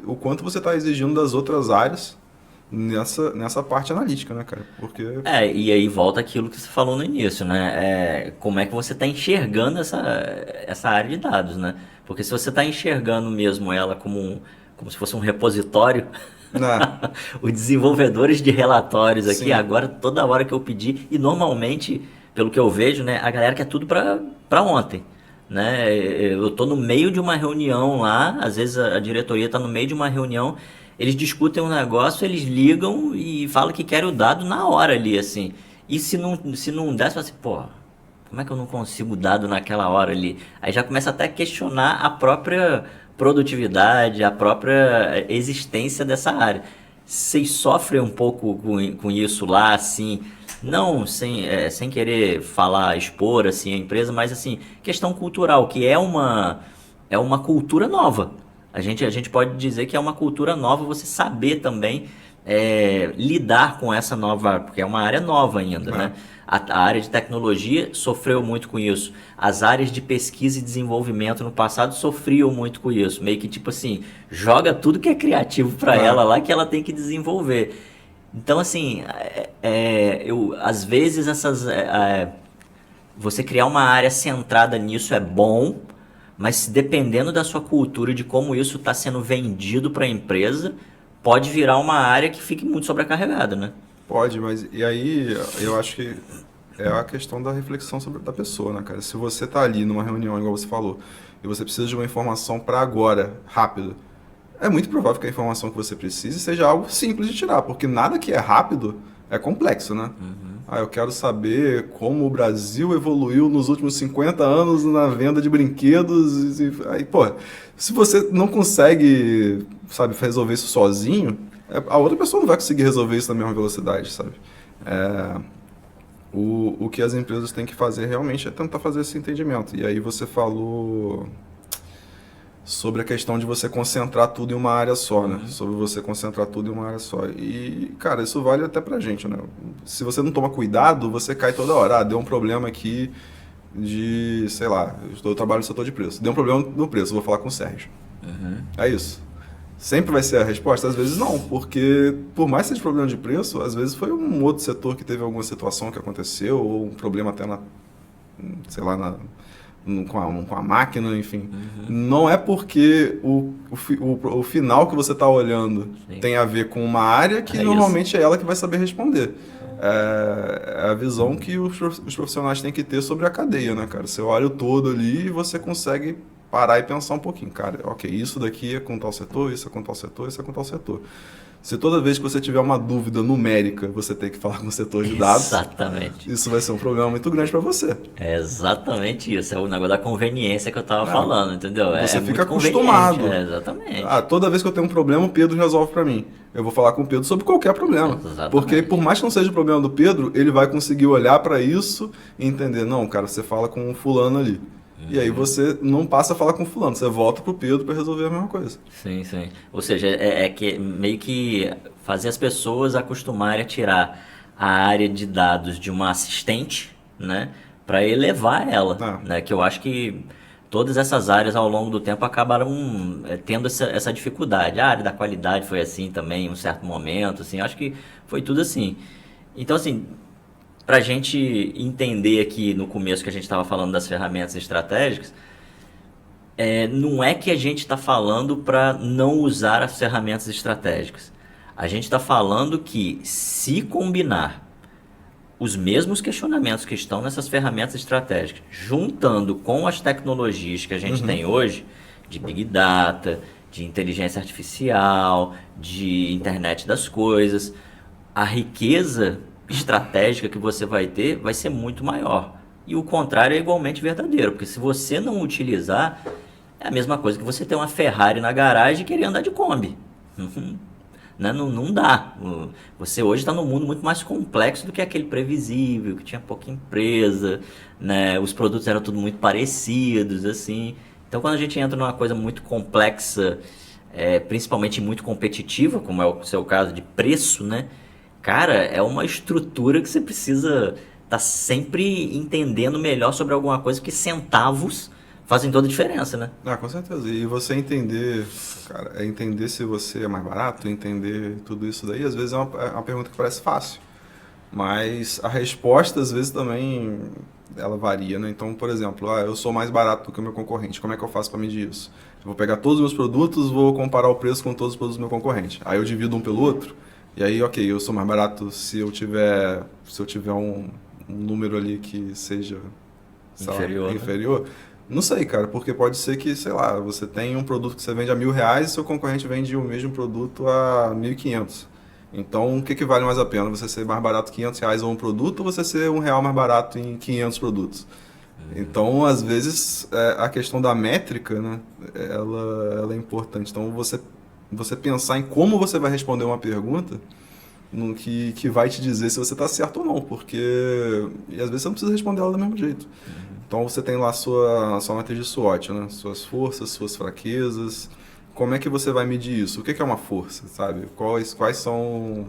o quanto você está exigindo das outras áreas nessa parte analítica, né, cara? Porque... e aí volta aquilo que você falou no início, né? Como é que você está enxergando essa área de dados, né? Porque se você está enxergando mesmo ela como se fosse um repositório... Os desenvolvedores de relatórios aqui, agora toda hora que eu pedir, e normalmente, pelo que eu vejo, né, a galera quer tudo para ontem, né? Eu tô no meio de uma reunião lá, às vezes a diretoria tá no meio de uma reunião, eles discutem um negócio, eles ligam e falam que querem o dado na hora ali, assim. E se não der, você fala assim, como é que eu não consigo o dado naquela hora ali? Aí já começa até a questionar a própria produtividade, a própria existência dessa área. Vocês sofrem um pouco com isso lá, assim, não sem querer expor assim, a empresa, mas assim, questão cultural, que é uma cultura nova. A gente pode dizer que é uma cultura nova, você saber também lidar com essa nova, porque é uma área nova ainda, né? A área de tecnologia sofreu muito com isso. As áreas de pesquisa e desenvolvimento no passado sofriam muito com isso. Meio que tipo assim, joga tudo que é criativo para ela lá que ela tem que desenvolver. Então assim, às vezes você criar uma área centrada nisso é bom, mas dependendo da sua cultura e de como isso está sendo vendido para a empresa, pode virar uma área que fique muito sobrecarregada, né? Pode, mas e aí eu acho que é a questão da reflexão da pessoa, né, cara? Se você tá ali numa reunião, igual você falou, e você precisa de uma informação para agora, rápido, é muito provável que a informação que você precise seja algo simples de tirar, porque nada que é rápido é complexo, né? Eu quero saber como o Brasil evoluiu nos últimos 50 anos na venda de brinquedos. Aí, se você não consegue, sabe, resolver isso sozinho, a outra pessoa não vai conseguir resolver isso na mesma velocidade, sabe? O que as empresas têm que fazer realmente é tentar fazer esse entendimento. E aí você falou sobre a questão de você concentrar tudo em uma área só, né? Sobre você concentrar tudo em uma área só. E, cara, isso vale até pra gente, né? Se você não toma cuidado, você cai toda hora. Deu um problema aqui, sei lá, eu trabalho no setor de preço. Deu um problema no preço, vou falar com o Sérgio. É isso. Sempre vai ser a resposta? Às vezes não, porque por mais que seja problema de preço, às vezes foi um outro setor que teve alguma situação que aconteceu, ou um problema até sei lá, com a máquina, enfim. Não é porque o final que você está olhando tem a ver com uma área que normalmente é ela que vai saber responder. É a visão que os profissionais têm que ter sobre a cadeia, né, cara? Você olha o todo ali e você consegue parar e pensar um pouquinho, cara, ok, isso daqui é com tal setor, isso é com tal setor, isso é com tal setor. Se toda vez que você tiver uma dúvida numérica, você tem que falar com o setor de dados, exatamente. Isso vai ser um problema muito grande para você. É exatamente isso, é o negócio da conveniência que eu tava falando, entendeu? Você fica muito acostumado. Exatamente. Toda vez que eu tenho um problema, o Pedro resolve para mim. Eu vou falar com o Pedro sobre qualquer problema. Exatamente. Porque por mais que não seja o problema do Pedro, ele vai conseguir olhar para isso e entender, não, cara, você fala com um fulano ali. E aí você não passa a falar com fulano, você volta pro Pedro para resolver a mesma coisa. Sim, sim. Ou seja, é que meio que fazer as pessoas acostumarem a tirar a área de dados de uma assistente, né, para elevar ela, né, que eu acho que todas essas áreas ao longo do tempo acabaram tendo essa dificuldade. A área da qualidade foi assim também em um certo momento, assim, acho que foi tudo assim. Então, assim, para a gente entender aqui no começo que a gente estava falando das ferramentas estratégicas, não é que a gente está falando para não usar as ferramentas estratégicas. A gente está falando que se combinar os mesmos questionamentos que estão nessas ferramentas estratégicas, juntando com as tecnologias que a gente tem hoje, de Big Data, de inteligência artificial, de internet das coisas, a riqueza estratégica que você vai ter vai ser muito maior. E o contrário é igualmente verdadeiro, porque se você não utilizar, é a mesma coisa que você ter uma Ferrari na garagem e querer andar de Kombi. Né? Não dá. Você hoje está num mundo muito mais complexo do que aquele previsível, que tinha pouca empresa, né? Os produtos eram tudo muito parecidos, assim. Então, quando a gente entra numa coisa muito complexa, principalmente muito competitiva, como é o seu caso de preço, né? Cara, é uma estrutura que você precisa estar sempre entendendo melhor sobre alguma coisa, porque centavos fazem toda a diferença, né? Com certeza. E você entender, cara, entender se você é mais barato, entender tudo isso daí, às vezes é uma pergunta que parece fácil. Mas a resposta, às vezes, também ela varia, né? Então, por exemplo, eu sou mais barato do que o meu concorrente. Como é que eu faço para medir isso? Eu vou pegar todos os meus produtos, vou comparar o preço com todos os produtos do meu concorrente. Aí eu divido um pelo outro. E aí, ok, eu sou mais barato se eu tiver um número ali que seja inferior. Né? Não sei, cara, porque pode ser que, sei lá, você tem um produto que você vende a R$1.000 e seu concorrente vende o mesmo produto a 1.500. Então, o que vale mais a pena? Você ser mais barato R$500 ou um produto ou você ser R$1 mais barato em 500 produtos? Então, às vezes, a questão da métrica, né, ela é importante. Então, você pensar em como você vai responder uma pergunta que vai te dizer se você está certo ou não, porque e às vezes você não precisa responder ela do mesmo jeito. Então você tem lá a sua matriz de SWOT, né? Suas forças, suas fraquezas. Como é que você vai medir isso? O que é uma força, sabe? Quais são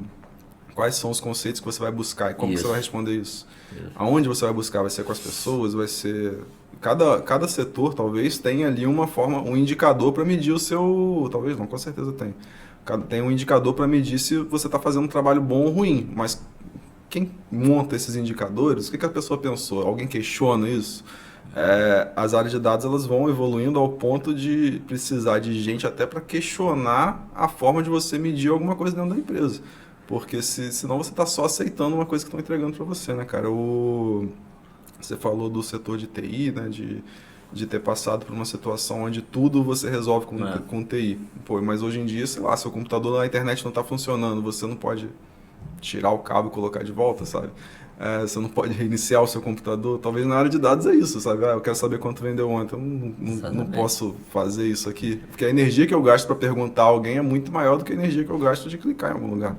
os conceitos que você vai buscar e como você vai responder isso? Aonde você vai buscar? Vai ser com as pessoas? Vai ser... Cada setor talvez tenha ali um indicador para medir o seu... Talvez não, com certeza tem. Tem um indicador para medir se você está fazendo um trabalho bom ou ruim, mas quem monta esses indicadores, o que a pessoa pensou? Alguém questiona isso? As áreas de dados elas vão evoluindo ao ponto de precisar de gente até para questionar a forma de você medir alguma coisa dentro da empresa. Porque senão você está só aceitando uma coisa que estão entregando para você, né, cara? Você falou do setor de TI, né, de ter passado por uma situação onde tudo você resolve com TI. Pô, mas hoje em dia, sei lá, seu computador na internet não está funcionando, você não pode tirar o cabo e colocar de volta, sabe? Você não pode reiniciar o seu computador. Talvez na área de dados é isso, sabe? Eu quero saber quanto vendeu ontem. Eu não posso fazer isso aqui. Porque a energia que eu gasto para perguntar a alguém é muito maior do que a energia que eu gasto de clicar em algum lugar.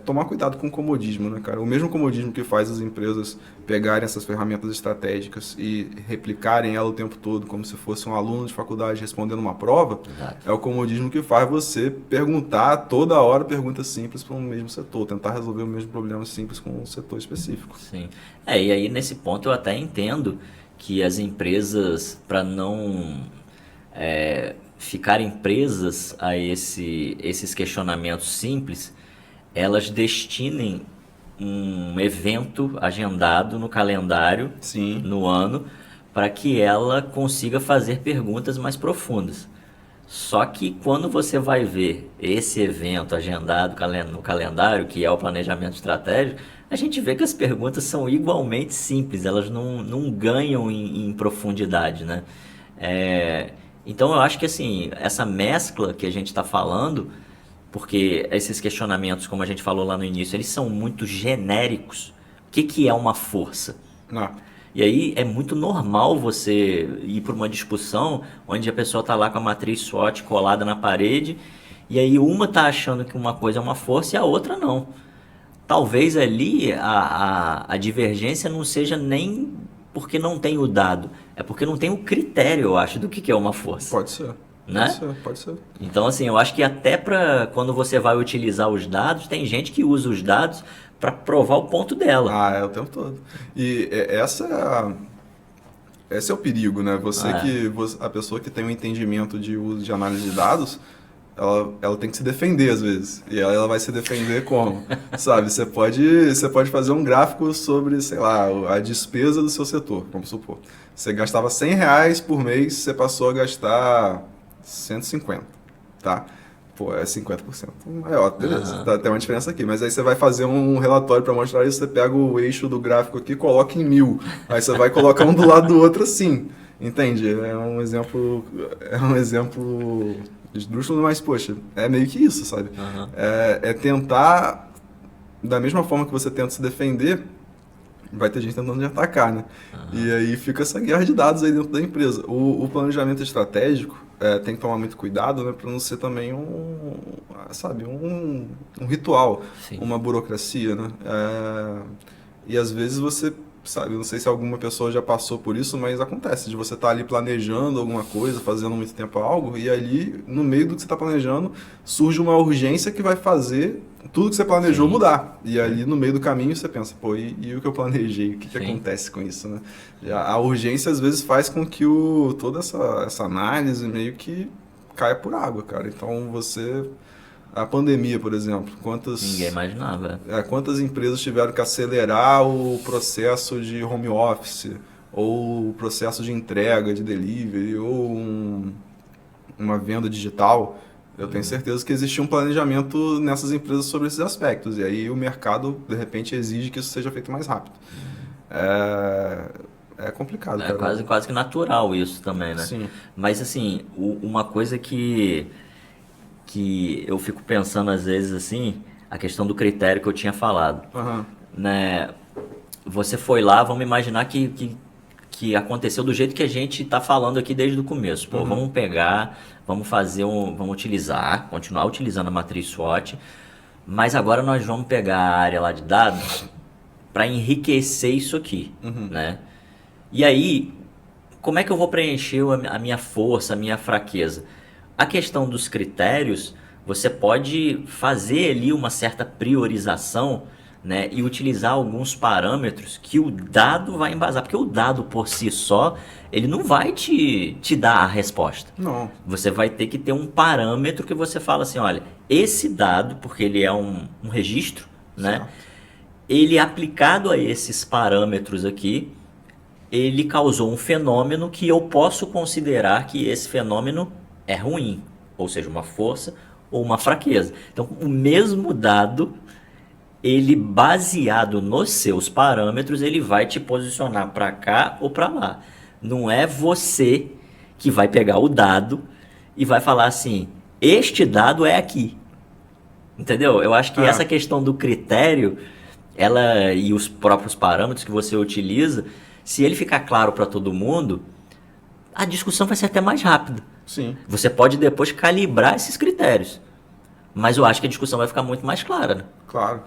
Tomar cuidado com o comodismo, né, cara? O mesmo comodismo que faz as empresas pegarem essas ferramentas estratégicas e replicarem ela o tempo todo, como se fosse um aluno de faculdade respondendo uma prova, é o comodismo que faz você perguntar toda hora perguntas simples para um mesmo setor, tentar resolver o mesmo problema problema simples com um setor específico. Sim. E aí nesse ponto eu até entendo que as empresas, para não ficarem presas a esses questionamentos simples, elas destinem um evento agendado no calendário, Sim. no ano, para que ela consiga fazer perguntas mais profundas. Só que quando você vai ver esse evento agendado no calendário, que é o planejamento estratégico, a gente vê que as perguntas são igualmente simples, elas não ganham em profundidade, né? Então eu acho que assim, essa mescla que a gente está falando, porque esses questionamentos, como a gente falou lá no início, eles são muito genéricos. O que é uma força? Não. E aí é muito normal você ir para uma discussão onde a pessoa está lá com a matriz SWOT colada na parede, e aí uma está achando que uma coisa é uma força e a outra não. Talvez ali a divergência não seja nem porque não tem o dado, é porque não tem o critério, eu acho, do que é uma força. Pode ser. Né? Pode ser. Então, assim, eu acho que até para quando você vai utilizar os dados, tem gente que usa os dados para provar o ponto dela. O tempo todo. E esse é o perigo, né? A pessoa que tem um entendimento de uso de análise de dados, ela tem que se defender às vezes. E ela vai se defender como? Sabe? Você pode fazer um gráfico sobre, sei lá, a despesa do seu setor, vamos supor. Você gastava R$100 por mês, você passou a gastar 150, tá? Pô, é 50% maior, beleza, tem uma diferença aqui. Mas aí você vai fazer um relatório para mostrar isso, você pega o eixo do gráfico aqui e coloca em 1000. Aí você vai colocar um do lado do outro assim, entende? É um exemplo esdrúxulo, mas, poxa, é meio que isso, sabe? É tentar, da mesma forma que você tenta se defender, vai ter gente tentando te atacar, né? E aí fica essa guerra de dados aí dentro da empresa. O planejamento estratégico tem que tomar muito cuidado, né, para não ser também um ritual, Sim. uma burocracia, né? E às vezes você, sabe, não sei se alguma pessoa já passou por isso, mas acontece de você estar ali planejando alguma coisa, fazendo muito tempo algo, e ali, no meio do que você está planejando, surge uma urgência que vai fazer tudo que você planejou Sim. mudar. E ali, no meio do caminho, você pensa, pô, e o que eu planejei? O que acontece com isso, né? A urgência, às vezes, faz com que toda essa análise meio que caia por água, cara. Então, a pandemia, por exemplo, Ninguém imaginava. Quantas empresas tiveram que acelerar o processo de home office, ou o processo de entrega, de delivery, ou uma venda digital. Eu tenho certeza que existe um planejamento nessas empresas sobre esses aspectos. E aí o mercado, de repente, exige que isso seja feito mais rápido. É complicado. É quase que natural isso também, né? Sim. Mas, assim, uma coisa que eu fico pensando às vezes, assim, a questão do critério que eu tinha falado. Né? Você foi lá, vamos imaginar que aconteceu do jeito que a gente está falando aqui desde o começo. Pô, vamos pegar, vamos continuar utilizando a matriz SWOT, mas agora nós vamos pegar a área lá de dados para enriquecer isso aqui, né? E aí, como é que eu vou preencher a minha força, a minha fraqueza? A questão dos critérios, você pode fazer ali uma certa priorização, né, e utilizar alguns parâmetros que o dado vai embasar, porque o dado por si só, ele não vai te dar a resposta. Não. Você vai ter que ter um parâmetro que você fala assim, olha, esse dado, porque ele é um registro, né, ele aplicado a esses parâmetros aqui, ele causou um fenômeno que eu posso considerar que esse fenômeno é ruim, ou seja, uma força ou uma fraqueza. Então, o mesmo dado, ele baseado nos seus parâmetros, ele vai te posicionar para cá ou para lá. Não é você que vai pegar o dado e vai falar assim, este dado é aqui. Entendeu? Eu acho que essa questão do critério, ela e os próprios parâmetros que você utiliza, se ele ficar claro para todo mundo, a discussão vai ser até mais rápida. Sim. Você pode depois calibrar esses critérios. Mas eu acho que a discussão vai ficar muito mais clara, né? Claro.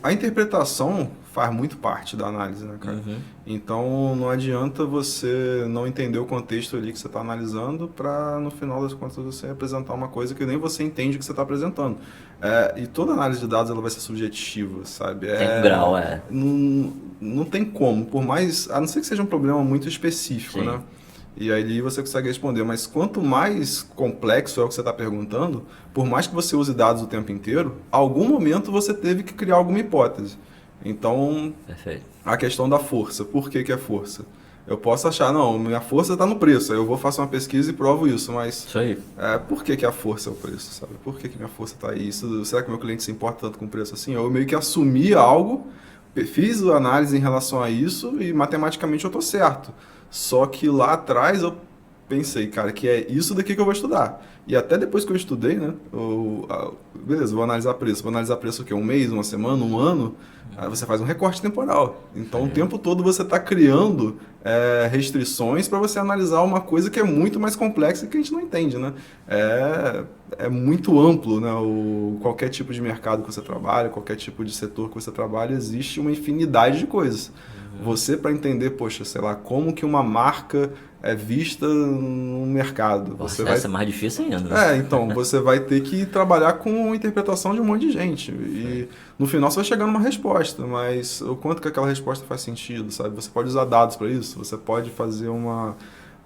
A interpretação faz muito parte da análise, né, cara? Uhum. Então não adianta você não entender o contexto ali que você está analisando para no final das contas você apresentar uma coisa que nem você entende que você está apresentando. E toda análise de dados ela vai ser subjetiva, sabe? Tem um grau, Não tem como, por mais, a não ser que seja um problema muito específico, Sim. né? E aí você consegue responder. Mas quanto mais complexo é o que você está perguntando, por mais que você use dados o tempo inteiro, algum momento você teve que criar alguma hipótese. Então, Perfeito. a questão da força. Por que que é força? Eu posso achar, não, minha força está no preço. Aí eu vou fazer uma pesquisa e provo isso, mas Isso aí. por que que a força é o preço, sabe? Por que que minha força está aí? Será que meu cliente se importa tanto com o preço assim? Eu meio que assumi algo, fiz a análise em relação a isso e matematicamente eu estou certo. Só que lá atrás eu pensei, cara, que é isso daqui que eu vou estudar. E até depois que eu estudei, né? Beleza, vou analisar preço. Vou analisar preço o quê? Um mês, uma semana, um ano? Aí você faz um recorte temporal. Então, o tempo todo você está criando restrições para você analisar uma coisa que é muito mais complexa e que a gente não entende, né? É muito amplo, né? Qualquer tipo de mercado que você trabalha, qualquer tipo de setor que você trabalha, existe uma infinidade de coisas. Você, para entender, poxa, sei lá, como que uma marca é vista no mercado. Nossa, essa é mais difícil ainda. Né? Então, você vai ter que trabalhar com a interpretação de um monte de gente. E no final você vai chegar numa resposta, mas o quanto que aquela resposta faz sentido, sabe? Você pode usar dados para isso, você pode fazer uma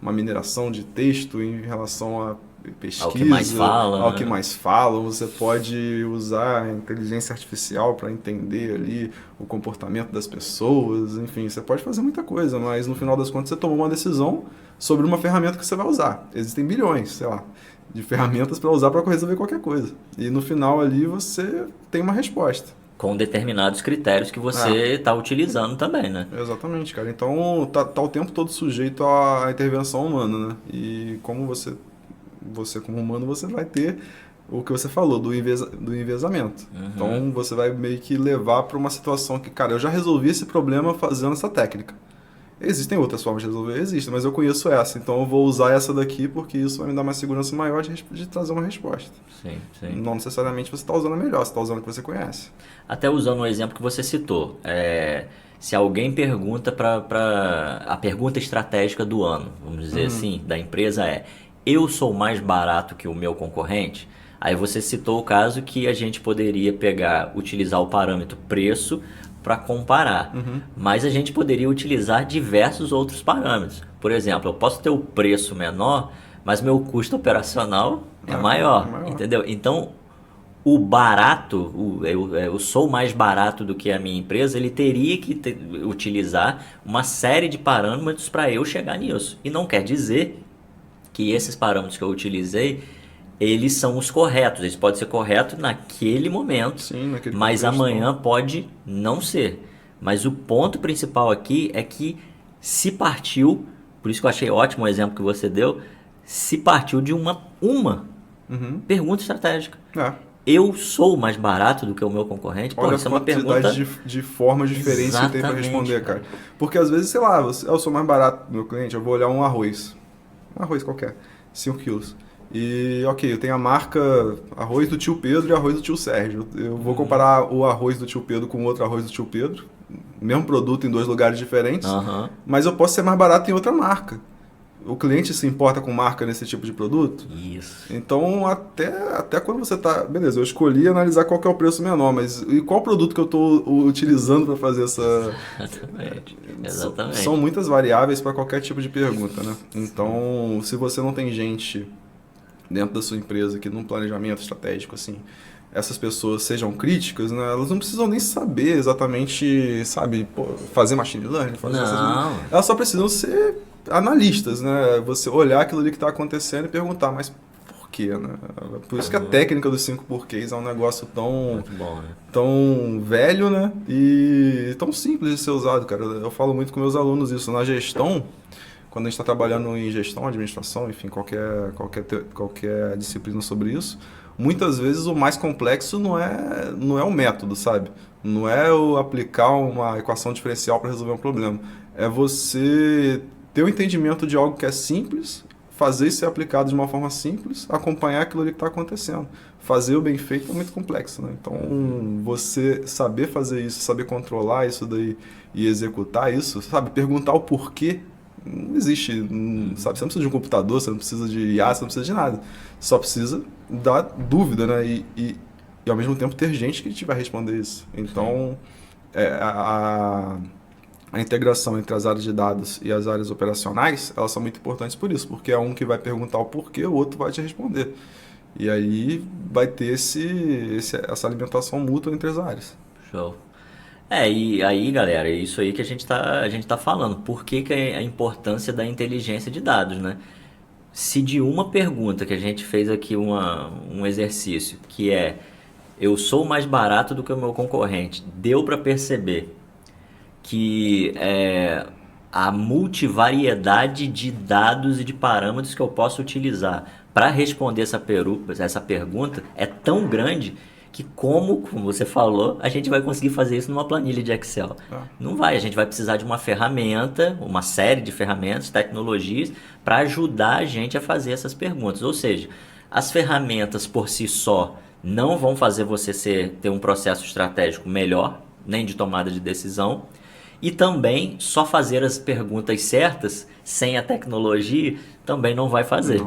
mineração de texto em relação a pesquisa, ao que mais fala, ao que mais falam, você pode usar a inteligência artificial para entender ali o comportamento das pessoas, enfim, você pode fazer muita coisa, mas no final das contas você tomou uma decisão sobre uma ferramenta que você vai usar. Existem bilhões, sei lá, de ferramentas para usar para resolver qualquer coisa. E no final ali você tem uma resposta. Com determinados critérios que você está utilizando também, né? Exatamente, cara. Então tá o tempo todo sujeito à intervenção humana, né? E como você como humano, você vai ter o que você falou, do enviesamento. Então, você vai meio que levar para uma situação que, cara, eu já resolvi esse problema fazendo essa técnica. Existem outras formas de resolver? Existem, mas eu conheço essa. Então, eu vou usar essa daqui porque isso vai me dar uma segurança maior de trazer uma resposta. Sim, sim. Não necessariamente você está usando a melhor, você está usando o que você conhece. Até usando um exemplo que você citou. Se alguém pergunta a pergunta estratégica do ano, vamos dizer assim, da empresa eu sou mais barato que o meu concorrente? Aí você citou o caso que a gente poderia utilizar o parâmetro preço para comparar, mas a gente poderia utilizar diversos outros parâmetros. Por exemplo, eu posso ter o preço menor, mas meu custo operacional é maior, entendeu? Então, o barato, eu sou mais barato do que a minha empresa, ele teria que utilizar uma série de parâmetros para eu chegar nisso. E não quer dizer que esses parâmetros que eu utilizei, eles são os corretos. Eles podem ser corretos naquele momento, Sim, mas amanhã pode não ser. Mas o ponto principal aqui é que se partiu, por isso que eu achei ótimo o exemplo que você deu, se partiu de uma pergunta estratégica. Eu sou mais barato do que o meu concorrente? Olha, isso é uma pergunta de formas diferentes que tem para responder, cara. Porque às vezes, sei lá, eu sou mais barato do meu cliente, eu vou olhar um arroz qualquer, 5 quilos. E, ok, eu tenho a marca arroz do tio Pedro e arroz do tio Sérgio. Eu vou comparar o arroz do tio Pedro com o outro arroz do tio Pedro. Mesmo produto em 2 lugares diferentes. Mas eu posso ser mais barato em outra marca. O cliente se importa com marca nesse tipo de produto? Isso. Então, até quando você tá... Beleza, eu escolhi analisar qual que é o preço menor, mas e qual produto que eu estou utilizando para fazer essa... Exatamente. São muitas variáveis para qualquer tipo de pergunta, né? Então, se você não tem gente dentro da sua empresa que num planejamento estratégico, assim, essas pessoas sejam críticas, né? Elas não precisam nem saber exatamente, sabe, fazer machine learning, fazer essas coisas. Elas só precisam ser analistas, né? Você olhar aquilo ali que está acontecendo e perguntar, mas por quê, né? Por isso que a técnica dos 5 porquês é um negócio tão, bom, né? tão velho, né? E tão simples de ser usado, cara. Eu falo muito com meus alunos isso. Na gestão, quando a gente está trabalhando em gestão, administração, enfim, qualquer disciplina sobre isso, muitas vezes o mais complexo não é o método, sabe? Não é o aplicar uma equação diferencial para resolver um problema. É você ter o entendimento de algo que é simples, fazer isso ser aplicado de uma forma simples, acompanhar aquilo ali que está acontecendo. Fazer o bem feito é muito complexo, né? Então, você saber fazer isso, saber controlar isso daí e executar isso, sabe? Perguntar o porquê, não existe, sabe? Você não precisa de um computador, você não precisa de IA, você não precisa de nada. Só precisa dar dúvida, né? E ao mesmo tempo ter gente que te vai responder isso. Então, a integração entre as áreas de dados e as áreas operacionais, elas são muito importantes por isso, porque é um que vai perguntar o porquê, o outro vai te responder. E aí vai ter essa alimentação mútua entre as áreas. Show. E aí, galera, é isso aí que a gente tá falando. Por que é a importância da inteligência de dados, né? Se de uma pergunta que a gente fez aqui um exercício, que é eu sou mais barato do que o meu concorrente, deu para perceber que a multivariedade de dados e de parâmetros que eu posso utilizar para responder essa pergunta é tão grande que como você falou, a gente vai conseguir fazer isso numa planilha de Excel. Não vai, a gente vai precisar de uma ferramenta, uma série de ferramentas, tecnologias, para ajudar a gente a fazer essas perguntas. Ou seja, as ferramentas por si só não vão fazer você ter um processo estratégico melhor, nem de tomada de decisão, e também só fazer as perguntas certas sem a tecnologia também não vai fazer.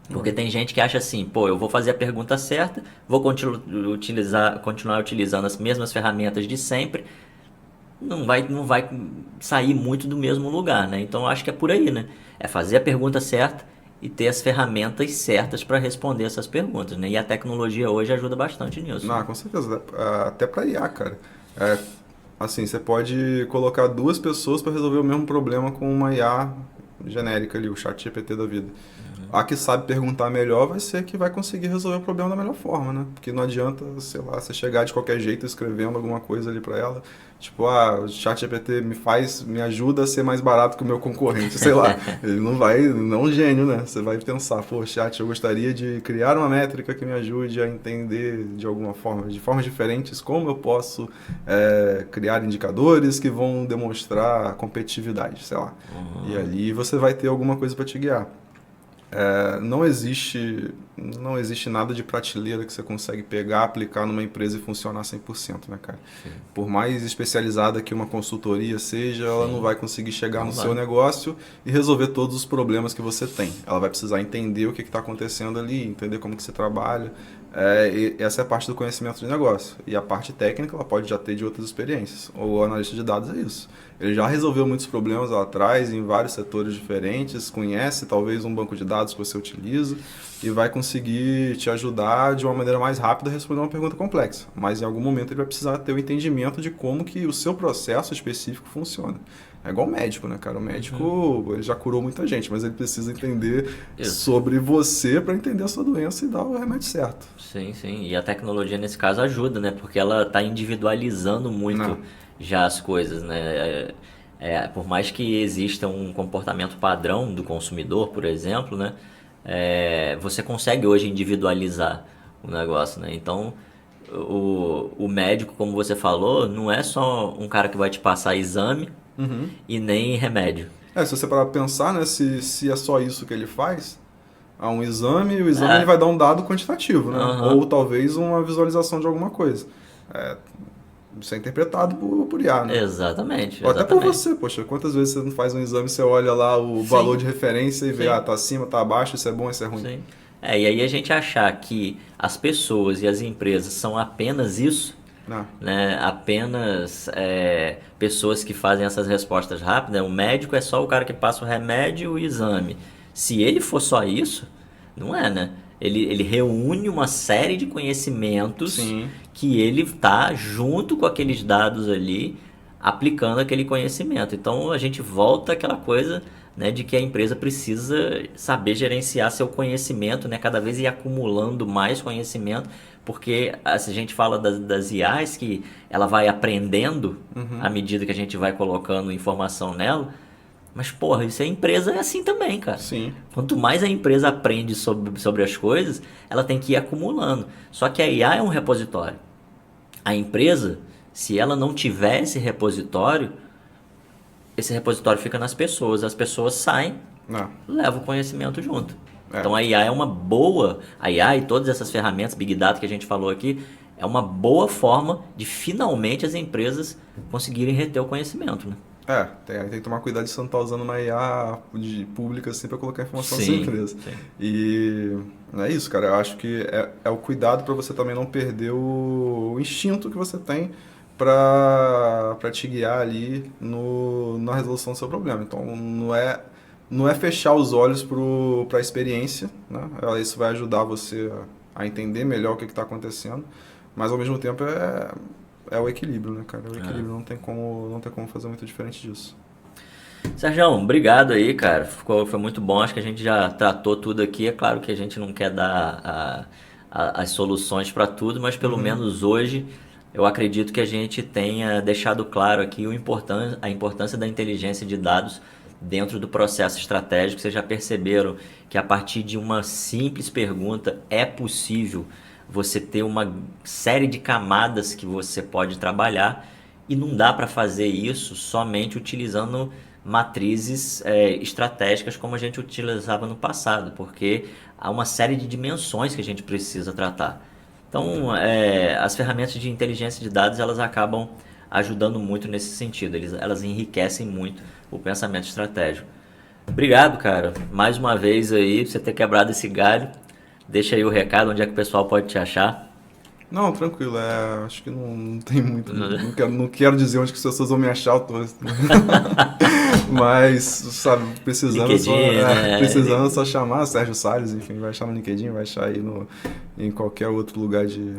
Porque tem gente que acha assim, pô, eu vou fazer a pergunta certa, vou continuar utilizando as mesmas ferramentas de sempre, não vai sair muito do mesmo lugar, né? Então eu acho que é por aí, né? É fazer a pergunta certa e ter as ferramentas certas para responder essas perguntas, né? E a tecnologia hoje ajuda bastante nisso. Não, com certeza. Até para IA, cara. Assim, você pode colocar duas pessoas para resolver o mesmo problema com uma IA genérica ali, o ChatGPT da vida. A que sabe perguntar melhor vai ser que vai conseguir resolver o problema da melhor forma, né? Porque não adianta, sei lá, você chegar de qualquer jeito escrevendo alguma coisa ali para ela. Tipo, o ChatGPT me ajuda a ser mais barato que o meu concorrente, sei lá. Ele não é um gênio, né? Você vai pensar, pô, chat, eu gostaria de criar uma métrica que me ajude a entender de alguma forma, de formas diferentes, como eu posso criar indicadores que vão demonstrar competitividade, sei lá. E ali você vai ter alguma coisa para te guiar. Não existe nada de prateleira que você consegue pegar, aplicar numa empresa e funcionar 100%, né, cara? Sim. Por mais especializada que uma consultoria seja, ela não vai conseguir chegar no seu negócio e resolver todos os problemas que você tem. Ela vai precisar entender o que está acontecendo ali, entender como que você trabalha. Essa é a parte do conhecimento de negócio. E a parte técnica ela pode já ter de outras experiências. O analista de dados é isso. Ele já resolveu muitos problemas lá atrás, em vários setores diferentes, conhece talvez um banco de dados que você utiliza e vai conseguir te ajudar de uma maneira mais rápida a responder uma pergunta complexa. Mas em algum momento ele vai precisar ter o entendimento de como que o seu processo específico funciona. É igual o médico, né, cara? O médico ele já curou muita gente, mas ele precisa entender sobre você para entender a sua doença e dar o remédio certo. Sim, sim. E a tecnologia nesse caso ajuda, né? Porque ela está individualizando muito já as coisas, né? Por mais que exista um comportamento padrão do consumidor, por exemplo, né? Você consegue hoje individualizar o negócio, né? Então, o médico, como você falou, não é só um cara que vai te passar exame e nem remédio. Se você parar para pensar, né? Se é só isso que ele faz, há um exame, e o exame ele vai dar um dado quantitativo, né? Ou talvez uma visualização de alguma coisa. Isso é interpretado por IA, né? Exatamente. Ou até por você, poxa, quantas vezes você não faz um exame, você olha lá o valor de referência e vê, tá acima, tá abaixo, isso é bom, isso é ruim. Sim. E aí a gente achar que as pessoas e as empresas são apenas isso, né? Apenas pessoas que fazem essas respostas rápidas, o médico é só o cara que passa o remédio e o exame. Se ele for só isso, não é, né? Ele reúne uma série de conhecimentos que ele está junto com aqueles dados ali, aplicando aquele conhecimento. Então a gente volta àquela coisa, né, de que a empresa precisa saber gerenciar seu conhecimento, né, cada vez ir acumulando mais conhecimento, porque a gente fala das IAs que ela vai aprendendo à medida que a gente vai colocando informação nela. Mas, porra, isso a empresa é assim também, cara. Sim. Quanto mais a empresa aprende sobre as coisas, ela tem que ir acumulando. Só que a IA é um repositório. A empresa, se ela não tiver esse repositório fica nas pessoas. As pessoas saem leva o conhecimento junto. É. Então a IA é uma boa, a IA e todas essas ferramentas, Big Data que a gente falou aqui, é uma boa forma de finalmente as empresas conseguirem reter o conhecimento, né? Tem que tomar cuidado de você não estar usando uma IA pública assim para colocar informação das Sim, empresas. sim. E é isso, cara. Eu acho que é o cuidado para você também não perder o instinto que você tem para te guiar ali na resolução do seu problema. Então, não é fechar os olhos para a experiência, né? Isso vai ajudar você a entender melhor o que está acontecendo, mas ao mesmo tempo é o equilíbrio, né, cara? O equilíbrio não tem como fazer muito diferente disso. Sérgio, obrigado aí, cara. Foi muito bom. Acho que a gente já tratou tudo aqui. É claro que a gente não quer dar as soluções para tudo, mas pelo menos hoje eu acredito que a gente tenha deixado claro aqui a importância da inteligência de dados dentro do processo estratégico. Vocês já perceberam que a partir de uma simples pergunta é possível você ter uma série de camadas que você pode trabalhar, e não dá para fazer isso somente utilizando matrizes estratégicas como a gente utilizava no passado, porque há uma série de dimensões que a gente precisa tratar. Então, as ferramentas de inteligência de dados, elas acabam ajudando muito nesse sentido, elas enriquecem muito o pensamento estratégico. Obrigado, cara, mais uma vez aí, por você ter quebrado esse galho. Deixa aí o recado, onde é que o pessoal pode te achar. Não, tranquilo, acho que não tem muito. Não quero dizer onde que as pessoas vão me achar, eu tô, mas, sabe, precisando é só chamar Sérgio Salles, enfim, vai achar no LinkedIn, vai achar aí em qualquer outro lugar de.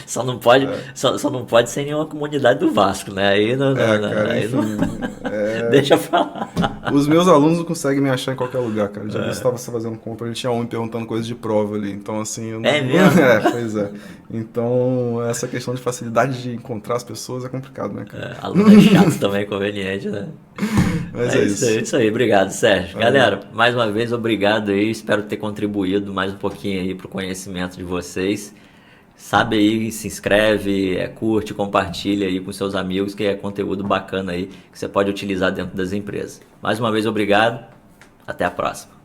Só não pode ser nenhuma comunidade do Vasco, né? Aí não, cara, aí enfim, deixa eu falar. Os meus alunos não conseguem me achar em qualquer lugar, cara. Já vi que você estava fazendo compra, ele tinha um me perguntando coisas de prova ali. Então, assim... Eu não... É mesmo? Pois é. Então, essa questão de facilidade de encontrar as pessoas é complicado, né, cara? Aluno é chato também, conveniente, né? Mas é isso. Isso aí. Obrigado, Sérgio. Galera, mais uma vez, obrigado aí. Espero ter contribuído mais um pouquinho aí para o conhecimento de vocês. Sabe aí, se inscreve, curte, compartilha aí com seus amigos, que é conteúdo bacana aí que você pode utilizar dentro das empresas. Mais uma vez, obrigado. Até a próxima.